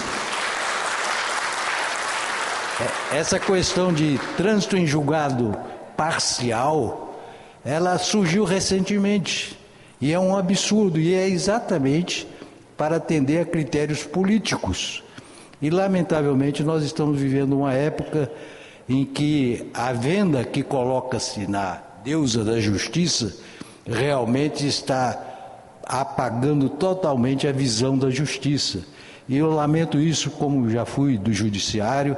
Essa questão de trânsito em julgado parcial, ela surgiu recentemente, e é um absurdo, e é exatamente para atender a critérios políticos. E, lamentavelmente, nós estamos vivendo uma época em que a venda que coloca-se na deusa da justiça realmente está apagando totalmente a visão da justiça. E eu lamento isso, como já fui do judiciário,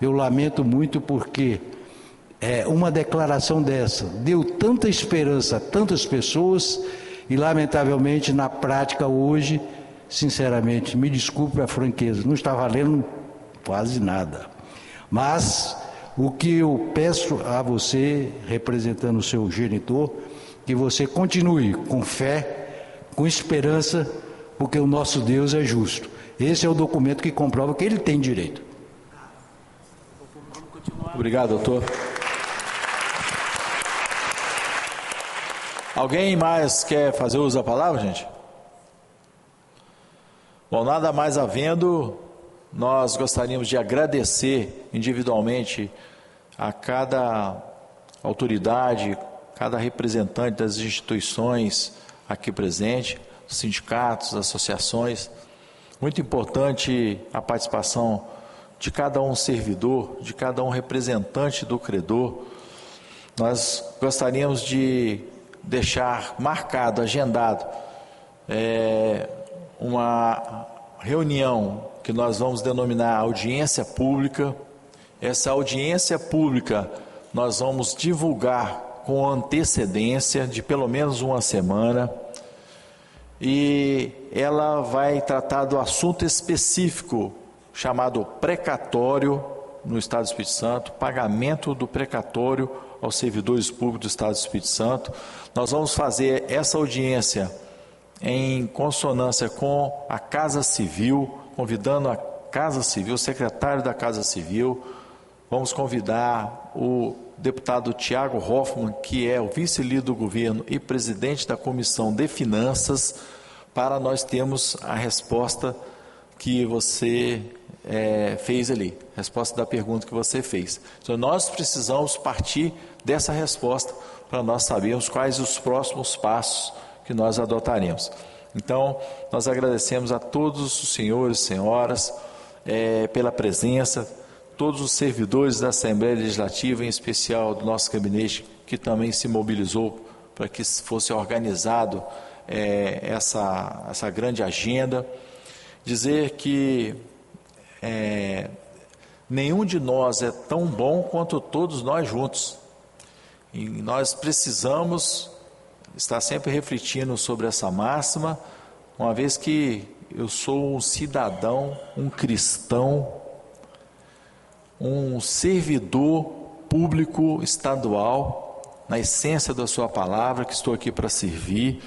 eu lamento muito porque uma declaração dessa deu tanta esperança a tantas pessoas e, lamentavelmente, na prática hoje, sinceramente, me desculpe a franqueza, não está valendo quase nada. Mas o que eu peço a você, representando o seu genitor, que você continue com fé, com esperança, porque o nosso Deus é justo. Esse é o documento que comprova que ele tem direito. Obrigado, doutor. Alguém mais quer fazer uso da palavra, gente? Bom, nada mais havendo, nós gostaríamos de agradecer individualmente a cada autoridade, cada representante das instituições aqui presente, sindicatos, associações. Muito importante a participação de cada um servidor, de cada um representante do credor. Nós gostaríamos de deixar marcado, agendado, uma reunião que nós vamos denominar audiência pública. Essa audiência pública nós vamos divulgar com antecedência de pelo menos uma semana, e ela vai tratar do assunto específico chamado precatório no Estado do Espírito Santo, pagamento do precatório aos servidores públicos do Estado do Espírito Santo. Nós vamos fazer essa audiência em consonância com a Casa Civil, convidando a Casa Civil, o secretário da Casa Civil. Vamos convidar o deputado Tiago Hoffmann, que é o vice-líder do governo e presidente da Comissão de Finanças, para nós termos a resposta que você fez ali, resposta da pergunta que você fez. Então, nós precisamos partir dessa resposta para nós sabermos quais os próximos passos que nós adotaremos. Então, nós agradecemos a todos os senhores e senhoras pela presença, todos os servidores da Assembleia Legislativa, em especial do nosso gabinete, que também se mobilizou para que fosse organizado essa grande agenda. Dizer que nenhum de nós é tão bom quanto todos nós juntos. E nós precisamos estar sempre refletindo sobre essa máxima, uma vez que eu sou um cidadão, um cristão, um servidor público estadual, na essência da sua palavra, que estou aqui para servir,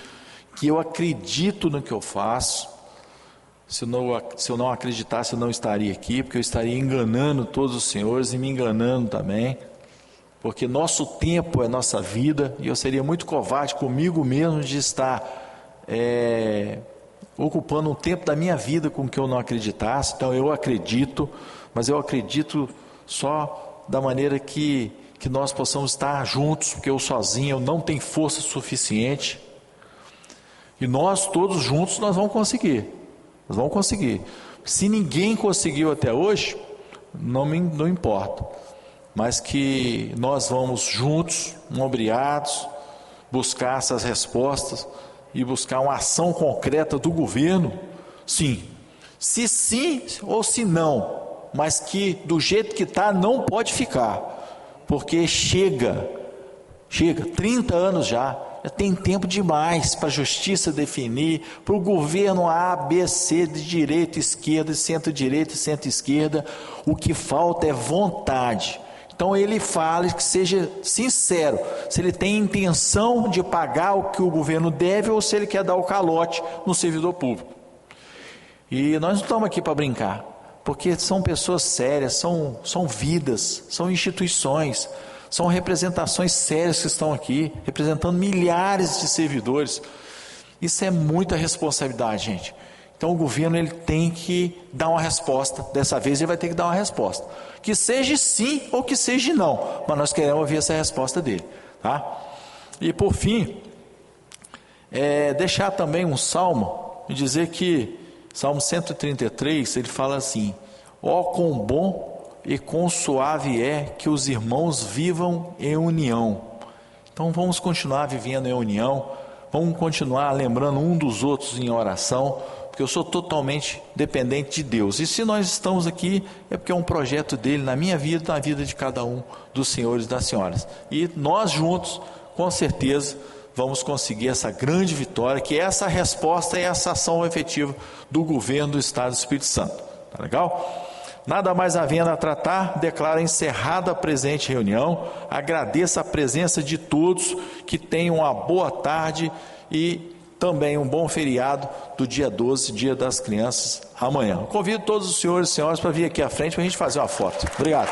que eu acredito no que eu faço. Se eu não acreditasse, eu não estaria aqui, porque eu estaria enganando todos os senhores e me enganando também, porque nosso tempo é nossa vida, e eu seria muito covarde comigo mesmo de estar ocupando um tempo da minha vida com que eu não acreditasse. Então eu acredito, mas eu acredito só da maneira que nós possamos estar juntos, porque eu sozinho eu não tenho força suficiente, e nós todos juntos nós vamos conseguir. Nós vamos conseguir. Se ninguém conseguiu até hoje, não importa, mas que nós vamos juntos, obrigados, buscar essas respostas e buscar uma ação concreta do governo, sim. Se sim ou se não, mas que do jeito que está não pode ficar, porque chega, 30 anos já, Tem tempo demais para a justiça definir, para o governo A, B, C, de direita, esquerda, centro-direita e centro-esquerda. O que falta é vontade. Então ele fala, que seja sincero, se ele tem intenção de pagar o que o governo deve ou se ele quer dar o calote no servidor público. E nós não estamos aqui para brincar, porque são pessoas sérias, são vidas, são instituições, são representações sérias que estão aqui, representando milhares de servidores. Isso é muita responsabilidade, gente. Então o governo ele tem que dar uma resposta. Dessa vez ele vai ter que dar uma resposta. Que seja sim ou que seja não. Mas nós queremos ouvir essa resposta dele. Tá? E por fim, deixar também um salmo, e dizer que, Salmo 133, ele fala assim: ó quão bom e quão suave é que os irmãos vivam em união. Então vamos continuar vivendo em união, vamos continuar lembrando um dos outros em oração, porque eu sou totalmente dependente de Deus. E se nós estamos aqui, é porque é um projeto dele na minha vida, na vida de cada um dos senhores e das senhoras. E nós juntos, com certeza, vamos conseguir essa grande vitória, que é essa resposta e essa ação efetiva do governo do Estado do Espírito Santo. Tá legal? Nada mais havendo a tratar, declaro encerrada a presente reunião. Agradeço a presença de todos, que tenham uma boa tarde e também um bom feriado do dia 12, Dia das Crianças, amanhã. Convido todos os senhores e senhoras para vir aqui à frente para a gente fazer uma foto. Obrigado.